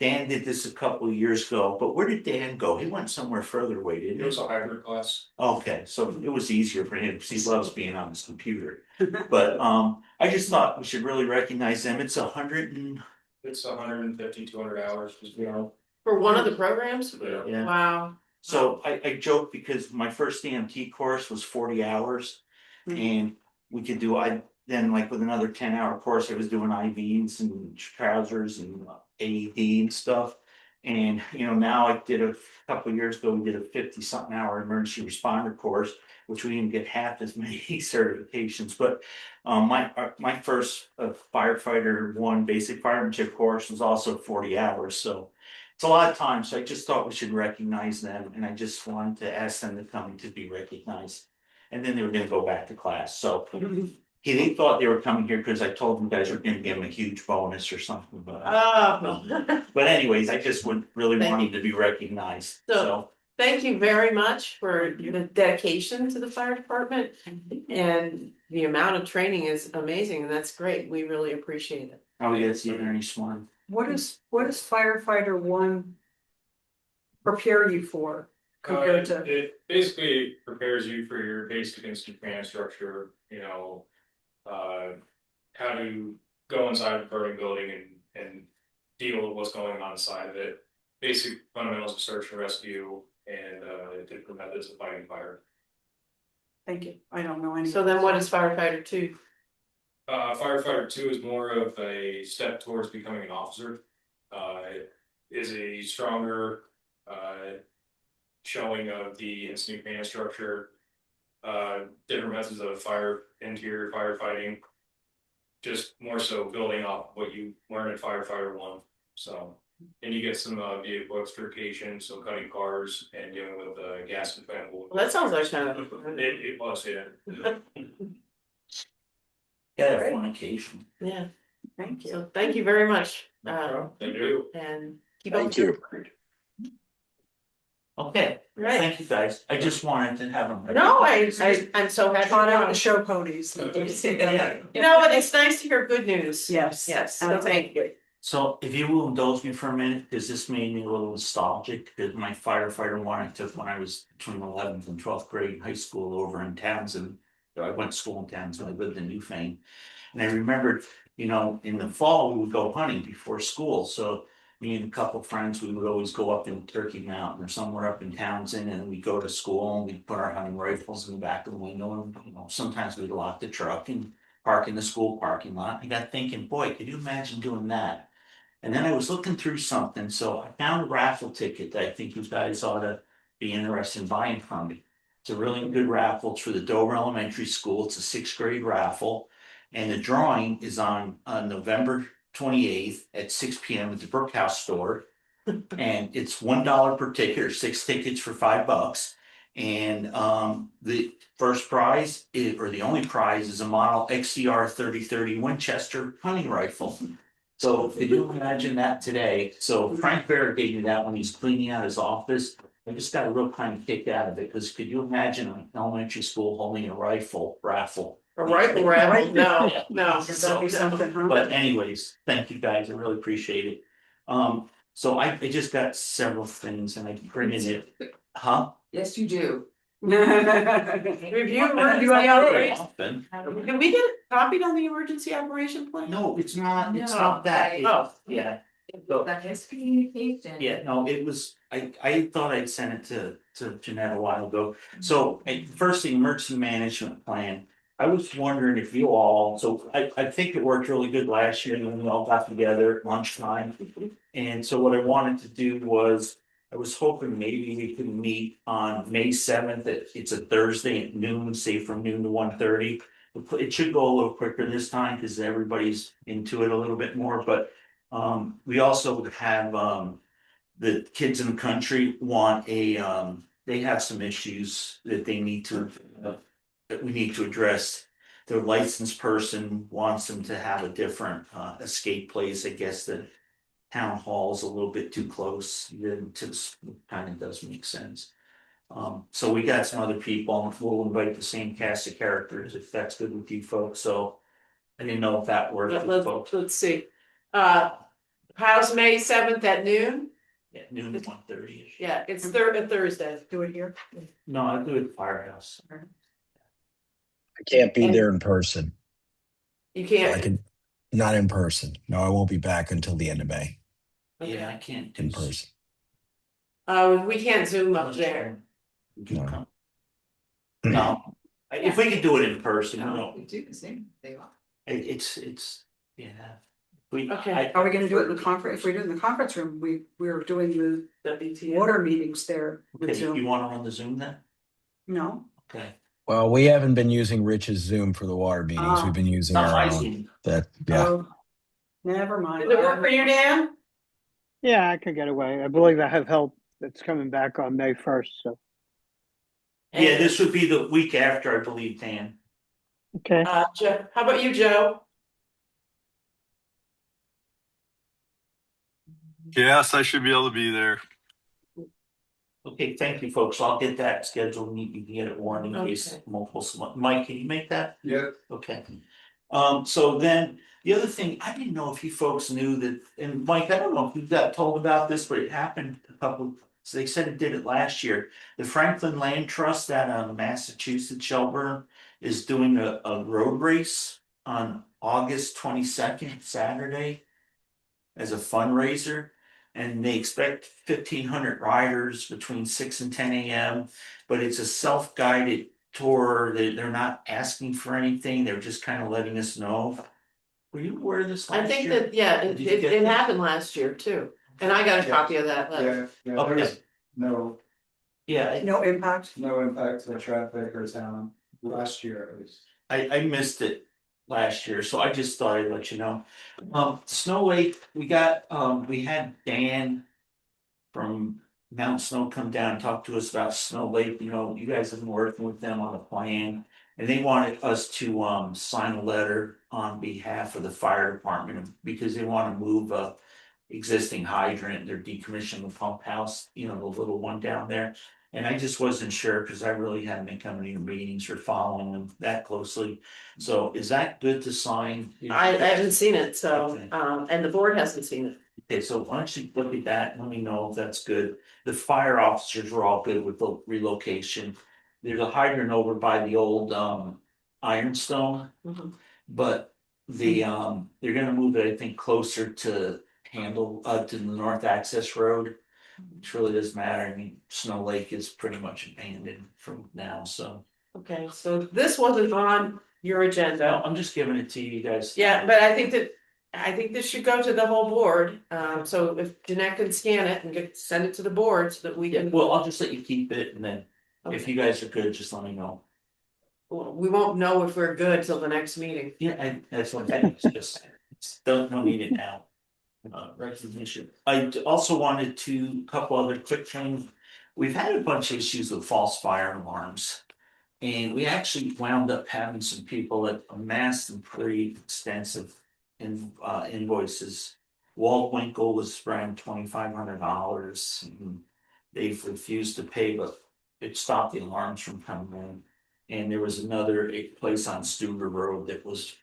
Dan did this a couple of years ago, but where did Dan go? He went somewhere further away, didn't he? It was a hybrid class. Okay, so it was easier for him because he loves being on his computer. But I just thought we should really recognize them. It's 100 and It's 150, 200 hours, you know. For one of the programs? yeah. Wow. So I joke because my first EMT course was 40 hours. And we could do, then like with another 10-hour course, I was doing IVs and trousers and AED and stuff. And, you know, now I did a couple of years ago, we did a 50-something hour emergency responder course, which we didn't get half as many certifications. But my first firefighter one basic firemanship course was also 40 hours. So it's a lot of time. So I just thought we should recognize them. And I just wanted to ask them to come to be recognized. And then they were gonna go back to class. So they thought they were coming here because I told them guys were gonna give them a huge bonus or something, but. But anyways, I just would really want them to be recognized, so. Thank you very much for the dedication to the fire department. And the amount of training is amazing, and that's great. We really appreciate it. Oh, yeah, it's even very smart. What does firefighter one prepare you for compared to? It basically prepares you for your basic instant command structure, you know, how to go inside a burning building and deal with what's going on inside of it. Basic fundamentals of search and rescue and different methods of fighting fire. Thank you. I don't know any. So then what is firefighter 2? Firefighter 2 is more of a step towards becoming an officer. It is a stronger showing of the instant command structure, different methods of interior firefighting, just more so building off what you learned at firefighter 1. So, and you get some vehicle extrication, so cutting cars and dealing with gas and flammable. Well, that sounds like kind of. It was, yeah. Yeah, fornication. Yeah. Thank you. So thank you very much. Thank you. And keep Thank up. you. Okay, Right. thank you guys. I just wanted to have them. No, I'm so happy. Taught out to the show ponies. You know what? It's nice to hear good news. Yes. Yes. So thank you. So if you will indulge me for a minute, because this made me a little nostalgic, because my firefighter one I took when I was between 11th and 12th grade in high school over in Townsend. I went to school in Townsend, I lived in Newfane. And I remembered, you know, in the fall, we would go hunting before school. So me and a couple of friends, we would always go up in Turkey Mountain or somewhere up in Townsend, and we'd go to school and we'd put our hunting rifles in the back of the window. And, you know, sometimes we'd lock the truck and park in the school parking lot. I got thinking, boy, could you imagine doing that? And then I was looking through something, so I found a raffle ticket that I think you guys ought to be interested in buying from me. It's a really good raffle. It's for the Dover Elementary School. It's a 6th grade raffle. And the drawing is on November 28th at 6 p.m. at the Brookhouse store. And it's $1 per ticket, or 6 tickets for $5. And the first prize or the only prize is a model XCR 3030 Winchester hunting rifle. So could you imagine that today? So Frank Barrett gave me that when he's cleaning out his office. I just got a real kind of kick out of it, because could you imagine an elementary school holding a rifle raffle? A rifle raffle? No, no. That'd be something, huh? But anyways, thank you guys, I really appreciate it. So I just got several things and I printed it, huh? Yes, you do. Review emergency operation. Did we get copied on the emergency operation plan? No, it's not, it's No, not that. Oh. Yeah. So- That is communication. Yeah, no, it was, I thought I'd sent it to Jeanette a while ago. So, first, the emergency management plan. I was wondering if you all, so I think it worked really good last year when we all got together at lunchtime. And so what I wanted to do was, I was hoping maybe we could meet on May 7th. It's a Thursday at noon, say from noon to 1:30. It should go a little quicker this time because everybody's into it a little bit more, but we also would have the kids in the country want they have some issues that they need to that we need to address. Their licensed person wants them to have a different escape place. I guess the town hall's a little bit too close to this, kind of does make sense. So we got some other people, and we'll invite the same cast of characters if that's good with you folks. So I didn't know if that worked with folks. Let's see. Ohio How's May 7th at noon? Yeah, noon to 1:30 ish. Yeah, it's Thursday. Do it here. No, I'll do it at Firehouse. I can't be there in person. You I can't, can, not in person. No, I won't be back until the end of May Yeah, I can't do in person. we can't Zoom up there. No. No, if we could do it in person, no, We do the same, they want. it's, yeah. We, Okay. Are we gonna do it in the conference? If we do it in the conference room, we're doing the WTF. water meetings there with Okay, you Zoom. wanna run the Zoom then? No, Okay. Well, we haven't been using Rich's Zoom for the water meetings. We've been using Not our my own. Zoom. That, yeah. oh, never mind. Does it work for you, Dan? Yeah, I could get away. I believe I have help that's coming back on May 1st, so, Yeah, this would be the week after, I believe, Dan. okay. Joe, how about you, Joe? Yes, I should be able to be there. Okay, thank you, folks. I'll get that scheduled and you can get it warned in case Okay. multiple, Mike, can you make that? Yeah. Okay. So then the other thing, I didn't know if you folks knew that, and Mike, I don't know if you got told about this, but it happened so they said it did it last year. The Franklin Land Trust out on Massachusetts, Shelburne, is doing a road race on August 22nd, Saturday, as a fundraiser. And they expect 1,500 riders between 6 and 10 a.m. But it's a self-guided tour. They're not asking for anything. They're just kind of letting us know. Were you aware of this I last think year? that, yeah, Did you get it that? happened last year too. And I got a copy of that letter. Yeah, Okay. there was no Yeah, No impact? impact to the traffic or town last year at least. I missed it last year, so I just thought I'd let you know. Snow Lake, we had Dan from Mount Snow come down and talk to us about Snow Lake. You know, you guys have been working with them on a plan. And they wanted us to sign a letter on behalf of the fire department because they want to move a existing hydrant. They're decommissioning the pump house, you know, the little one down there. And I just wasn't sure because I really hadn't been coming to your meetings or following them that closely. So is that good to sign? I haven't seen it, so, Okay. and the board hasn't seen it. Okay, so why don't you look at that and let me know if that's good. The fire officers were all good with the relocation. There's a hydrant over by the old ironstone, Mhm. but they're gonna move it, I think, closer to to the north access road. Which really doesn't matter. I mean, Snow Lake is pretty much abandoned from now, so. Okay, so this wasn't on your No, agenda. I'm just giving it to you guys. Yeah, but I think this should go to the whole board. So if Jeanette can scan it and send it to the board so that we Yeah, can. well, I'll just let you keep it and then if Okay. you guys are good, just let me know. We won't know if we're good till the next meeting. Yeah, that's what I'm saying, don't need it now. Recognition. I also wanted to, couple other quick things. We've had a bunch of issues with false fire alarms. And we actually wound up having some people that amassed some pretty extensive invoices. Walt Winkle was around $2,500. They've refused to pay, but it stopped the alarms from coming in. And there was another place on Stuber Road that was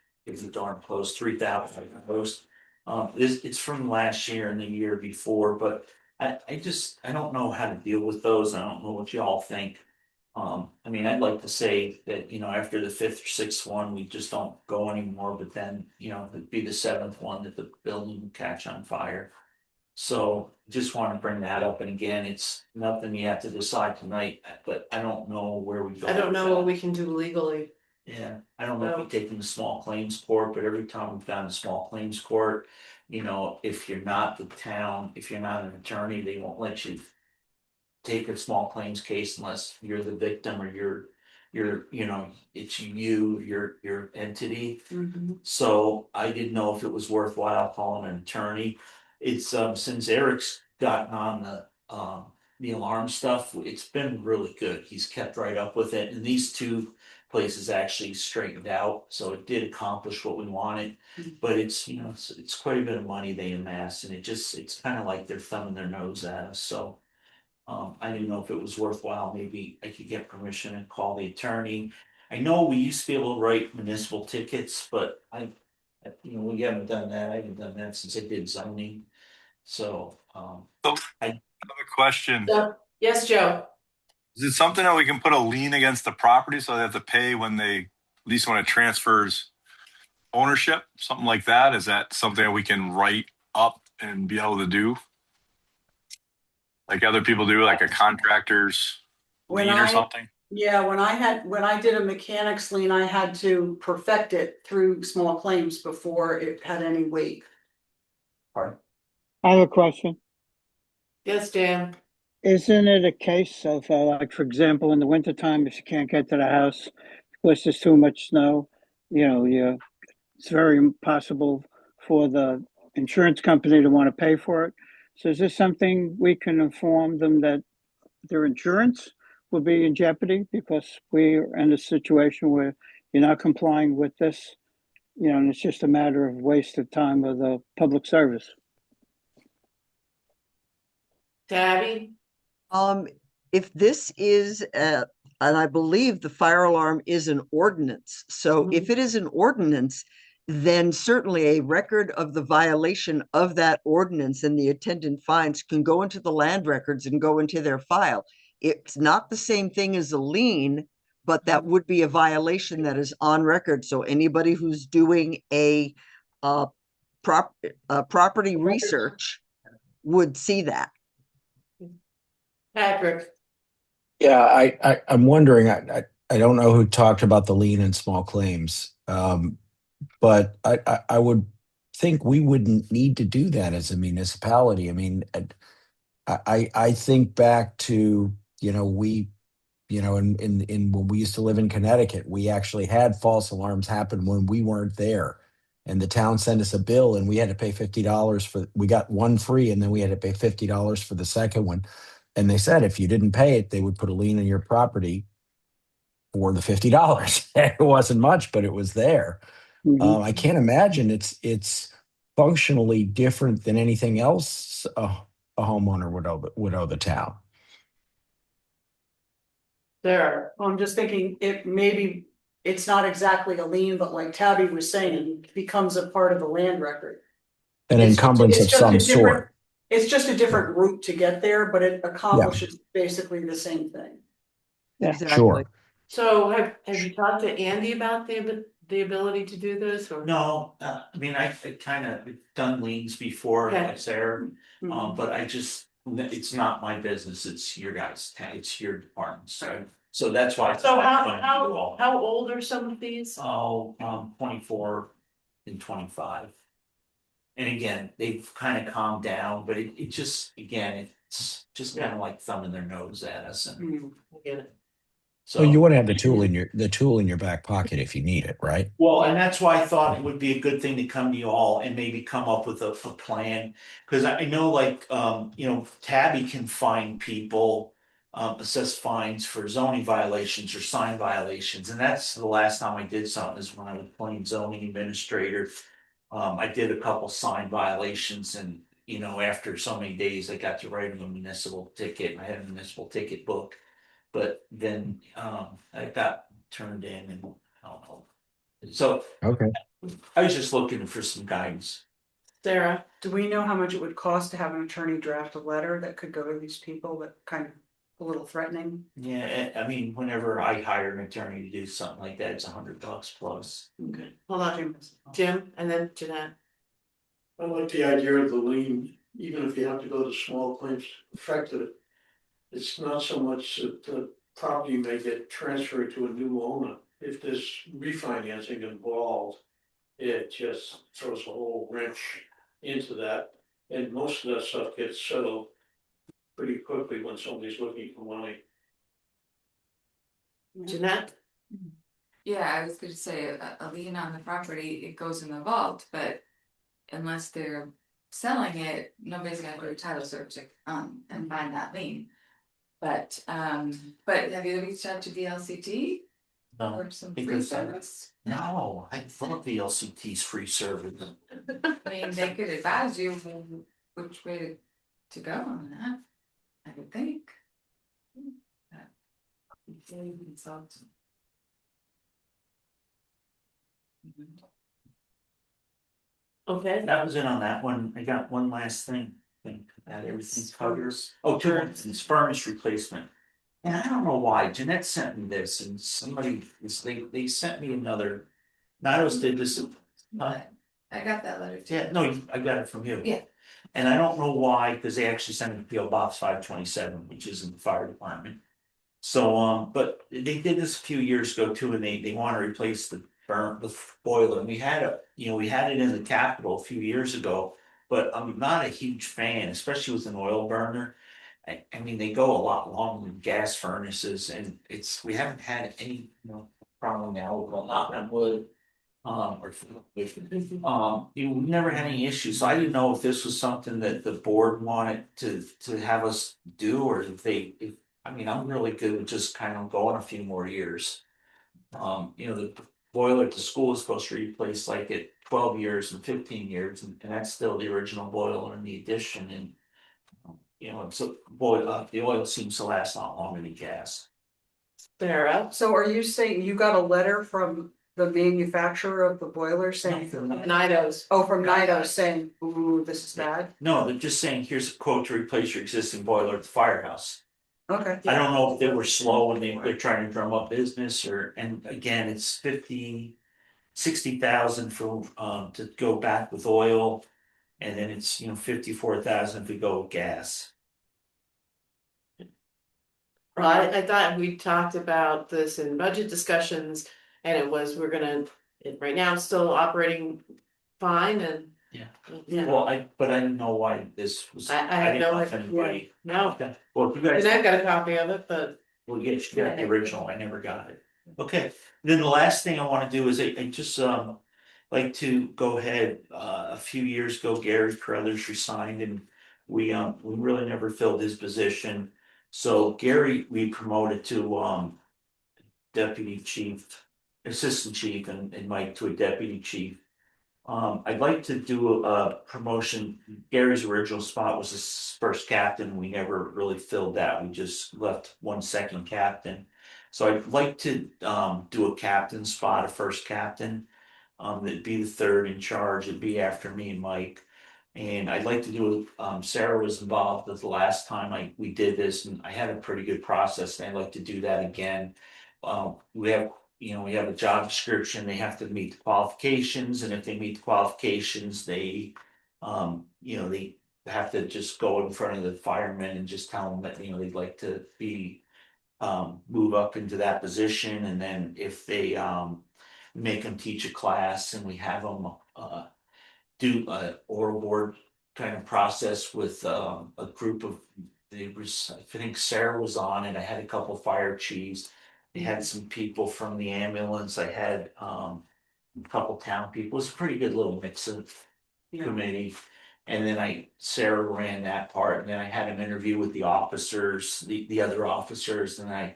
darn close, 3,000 close. It's from last year and the year before, but I don't know how to deal with those. I don't know what y'all think. I mean, I'd like to say that, you know, after the fifth or sixth one, we just don't go anymore, but then, you know, it'd be the seventh one that the building would catch on fire. So just want to bring that up. And again, it's nothing you have to decide tonight, but I don't know where we go. I don't with know that. what we can do legally. Yeah, I don't know if we take them to small claims court, but every time we've gone to small claims court, you know, if you're not the town, if you're not an attorney, they won't let you take a small claims case unless you're the victim or you're, you know, it's your entity. So I didn't know if it was worthwhile calling an attorney. It's since Eric's gotten on the alarm stuff, it's been really good. He's kept right up with it. And these two places actually straightened out. So it did accomplish what we wanted. But it's, you know, it's quite a bit of money they amass, and it's kind of like they're thumbing their nose at us. So I didn't know if it was worthwhile. Maybe I could get permission and call the attorney. I know we used to be able to write municipal tickets, but you know, we haven't done that. I haven't done that since I did zoning. So, So, I have a question. Yes, Joe. Is it something that we can put a lien against the property so they have to pay when at least when it transfers ownership, something like that? Is that something that we can write up and be able to do? Like other people do, like a contractor's When lien or I, something? yeah, when I did a mechanics lien, I had to perfect it through small claims before it had any weight. pardon? I have a question. Yes, Dan. Isn't it a case of, like, for example, in the wintertime, if you can't get to the house because there's too much snow, it's very possible for the insurance company to want to pay for it. So is this something we can inform them that their insurance will be in jeopardy because we're in a situation where you're not complying with this, and it's just a matter of waste of time of the public service? Tabby? If this is, and I believe the fire alarm is an ordinance, so if it is an ordinance, then certainly a record of the violation of that ordinance and the attendant fines can go into the land records and go into their file. It's not the same thing as a lien, but that would be a violation that is on record. So anybody who's doing a property research would see that. Patrick? Yeah, I'm wondering, I don't know who talked about the lien and small claims. But I would think we wouldn't need to do that as a municipality. I mean, I think back to, in when we used to live in Connecticut, we actually had false alarms happen when we weren't there. And the town sent us a bill and we had to pay $50 we got one free and then we had to pay $50 for the second one. And they said if you didn't pay it, they would put a lien on your property for the $50. It wasn't much, but it was there. I can't imagine it's functionally different than anything else a homeowner would owe the town. There, I'm just thinking maybe it's not exactly a lien, but like Tabby was saying, it becomes a part of the land record. An encumbrance of some sort. It's just a different route to get there, but it accomplishes basically the same thing. Exactly. Sure. So have you talked to Andy about the ability to do this or? No, I mean, I kind of done liens before, Okay. like there, but it's not my business, it's your guys' it's your department, so that's why. So how old are some of these? 24 and 25. And again, they've kind of calmed down, but it just, again, it's just kind of like thumbing their nose at us and. I get it. So you want to have the tool in your back pocket if you need it, right? Well, and that's why I thought it would be a good thing to come to you all and maybe come up with a plan. Cause I know like, Tabby can fine people, assess fines for zoning violations or sign violations. And that's the last time I did something is when I was playing zoning administrator. I did a couple sign violations and, after so many days, I got to write them a municipal ticket. I had a municipal ticket book. But then I got turned in and I don't know. So Okay. I was just looking for some guidance. Sarah? Do we know how much it would cost to have an attorney draft a letter that could go to these people that kind of a little threatening? Yeah, I mean, whenever I hire an attorney to do something like that, it's $100 plus. Okay, hold on, Jim, and then Jeanette. I like the idea of the lien, even if you have to go to small claims affected. It's not so much that the property may get transferred to a new owner. If there's refinancing involved, it just throws a whole wrench into that. And most of that stuff gets settled pretty quickly when somebody's looking for money. Jeanette? Yeah, I was gonna say a lien on the property, it goes in the vault, but unless they're selling it, nobody's gonna do a title search and find that lien. But have you reached out to DLCT? No, Or some free because service? no, I thought the LCT's free service. I mean, they could advise you which way to go on that, I would think. Okay. That was it on that one. I got one last thing. think that everything's covered. Oh, two it's furnace replacement. And I don't know why, Jeanette sent me this and somebody, they sent me another. Nidos did this. I got that letter too. Yeah, no, I got it from you. Yeah. And I don't know why, because they actually sent me PO Box 527, which is in the fire department. So, but they did this a few years ago too, and they want to replace the boiler. And we had we had it in the Capitol a few years ago, but I'm not a huge fan, especially with an oil burner. I mean, they go a lot longer than gas furnaces, and we haven't had any, problem now with knock on wood. We've never had any issues, so I didn't know if this was something that the board wanted to have us do, or if I mean, I'm really good with just kind of going a few more years. The boiler at the school is supposed to replace like at 12 years and 15 years, and that's still the original boiler in the addition, and so the oil seems to last a lot longer than gas. Sarah, So are you saying you got a letter from the manufacturer of the boiler saying? Nidos. Oh, from Nidos saying, ooh, this is bad? No, they're just saying, here's a quote to replace your existing boiler at the firehouse. Okay. I don't know if they were slow and they're trying to drum up business, and again, it's 60,000 for to go back with oil. And then it's 54,000 if we go with gas. Well, I thought we talked about this in budget discussions, and it was, right now it's still operating fine, and. Yeah. Well, but I didn't know why this was. I had didn't no know if idea. anybody- No, Okay. Well, if you guys. and I've got a copy of it, but. Well, yeah, she got the original, I never got it. Okay, then the last thing I wanna do is I just like to go ahead, a few years ago, Gary Carruthers resigned and we really never filled his position. So Gary, we promoted to deputy chief, assistant chief, and Mike to a deputy chief. I'd like to do a promotion. Gary's original spot was his first captain. We never really filled that. We just left one second captain. So I'd like to do a captain spot, a first captain. That'd be the third in charge. It'd be after me and Mike. And I'd like to do Sarah was involved the last time we did this, and I had a pretty good process, and I'd like to do that again. We have a job description, they have to meet the qualifications, and if they meet the qualifications, they they have to just go in front of the firemen and just tell them that, they'd like to be move up into that position, and then if they make them teach a class, and we have them do a oral board kind of process with a group of, I think Sarah was on it, I had a couple fire chiefs. They had some people from the ambulance. I had a couple town people. It was a pretty good little mix of committee. And then Sarah ran that part, and then I had an interview with the officers, the other officers, and I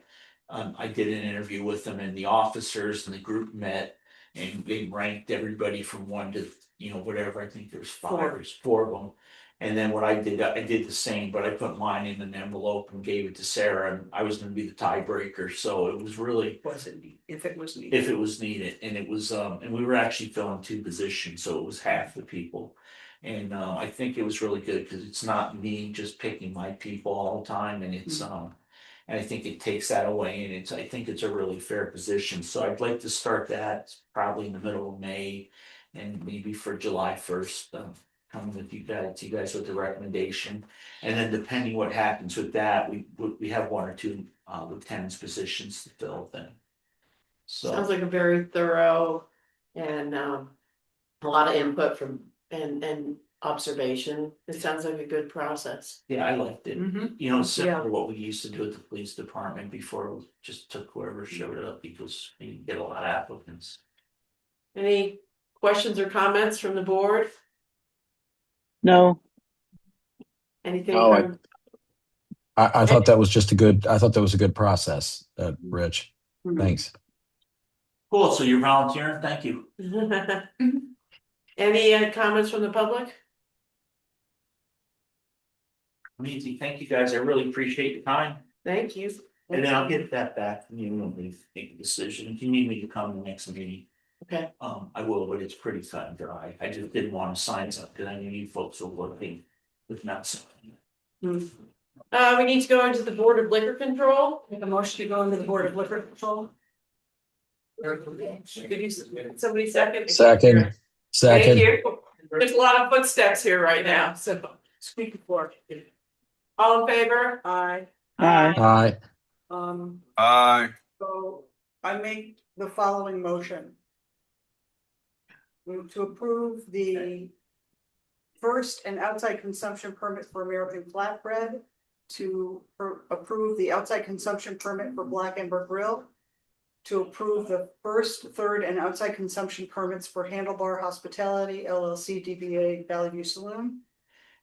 did an interview with them, and the officers and the group met, and they ranked everybody from 1 to whatever. I think there's 5 or 4 of them. And then what I did the same, but I put mine in an envelope and gave it to Sarah, and I was gonna be the tiebreaker, so it was really. If it was needed. If it was needed, and it was, and we were actually filling 2 positions, so it was half the people. And I think it was really good, because it's not me just picking my people all the time, and it's and I think it takes that away, and I think it's a really fair position, so I'd like to start that probably in the middle of May. And maybe for July 1st, come with you guys with the recommendation, and then depending what happens with that, we have 1 or 2 lieutenant's positions to fill then. So Sounds like a very thorough and a lot of input from and observation. It sounds like a good process. yeah, I liked it. Mhm. Similar to what we used to do at the police department before, we just took whoever showed up, because you get a lot of applicants. Any questions or comments from the board? No, Anything No, from? I thought that was just I thought that was a good process, Rich. Thanks. Cool, so you're volunteering, thank you. Any comments from the public? Amazing, thank you guys, I really appreciate your time. Thank you. And then I'll get that back from you when we make a decision. If you need me to come to the next meeting, Okay. I will, but it's pretty cut and dry. I just didn't want to sign something, because I knew you folks were working If not, so. We need to go into the Board of Liquor Control. Make a motion to go into the Board of Liquor Control. Somebody second? Second. Thank you. There's a lot of footsteps here right now, so speak for. All in favor? Aye. Aye. Aye. So I make the following motion. Move to approve the first and outside consumption permit for American Flatbread, to approve the outside consumption permit for Black Ember Grill, to approve the first, third, and outside consumption permits for Handlebar Hospitality LLC DBA Valley View Saloon,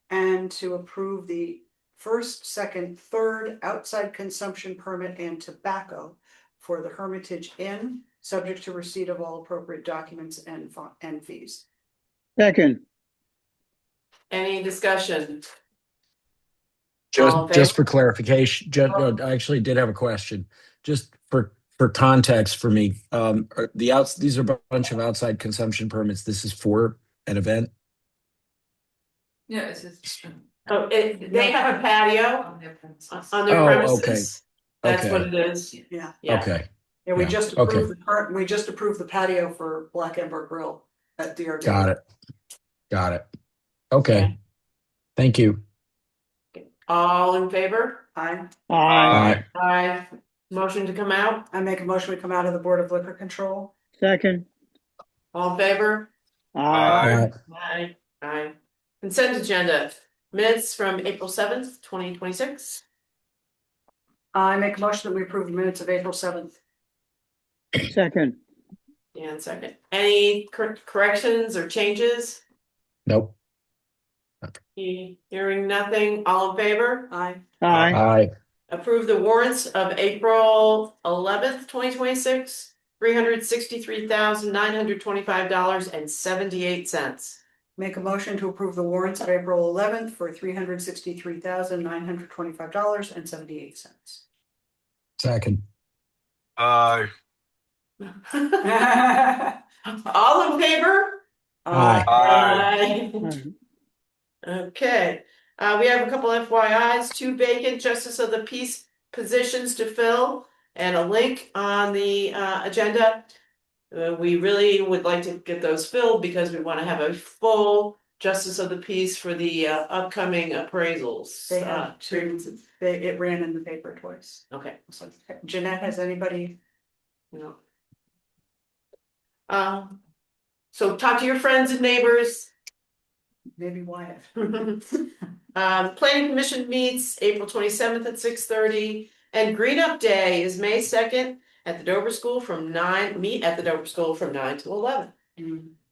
and to approve the first, second, third outside consumption permit and tobacco for the Hermitage Inn, subject to receipt of all appropriate documents and fees. Second. Any discussion? All in Just favor? for clarification, I actually did have a question. Just for context for me, these are a bunch of outside consumption permits. This is for an event. Yeah, it's just. Oh, they have a patio On their premises. on their Oh, premises. That's Okay. what it is. Yeah. Yeah. Okay. Yeah, we Yeah, just approved the current, we just approved the patio for Black Ember Grill at DRB. Got it. Okay. Okay. Thank you. All in favor? Aye. Aye. Aye. Motion to come out? I make a motion to come out of the Board of Liquor Control. Second. All in favor? Aye. Aye. Aye. Consent agenda, minutes from April 7th, 2026. I make a motion that we approve the minutes of April 7th. Second. And second, any corrections or changes? Nope. Hearing nothing, all in favor? Aye. Aye. Approve the warrants of April 11th, 2026, $363,925.78. Make a motion to approve the warrants of April 11th for $363,925.78. Second. Aye. All in favor? Aye. Aye. Aye. Okay, we have a couple FYIs, 2 vacant Justice of the Peace positions to fill and a link on the agenda. We really would like to get those filled because we want to have a full Justice of the Peace for the upcoming appraisals. They have two, it ran in the paper twice. Okay. So, Jeanette, has anybody? No. So talk to your friends and neighbors. Maybe Wyatt. Planning Commission meets April 27th at 6:30, and Green Up Day is May 2nd at the Dover School from 9 to 11.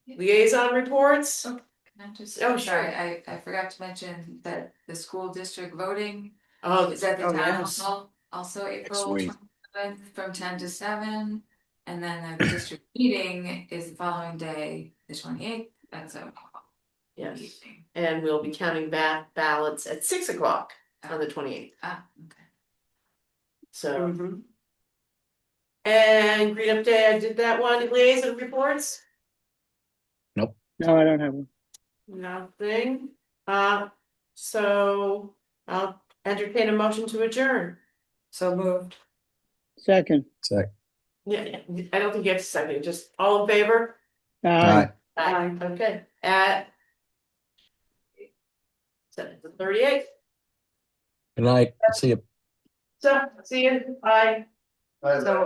Liaison reports. Can I just, Oh, I'm sorry, sure. I forgot to mention that the school district voting Oh, is at the oh, town yes. hall, also April Sweet. 27th from 10 to 7. And then the district meeting is the following day, the 28th, at 7 o'clock. yes, Evening. and we'll be counting back ballots at 6 o'clock on the 28th. Ah, okay. So, Mhm. and Green Up Day, I did that one. Liaison reports. No, I don't have one. Nothing. So I'll entertain a motion to adjourn. So moved. Second. Yeah, I don't think you have to second it, just all in favor? Aye. Aye. Okay, at 7:38. Good night. See you. So, see you, bye. So.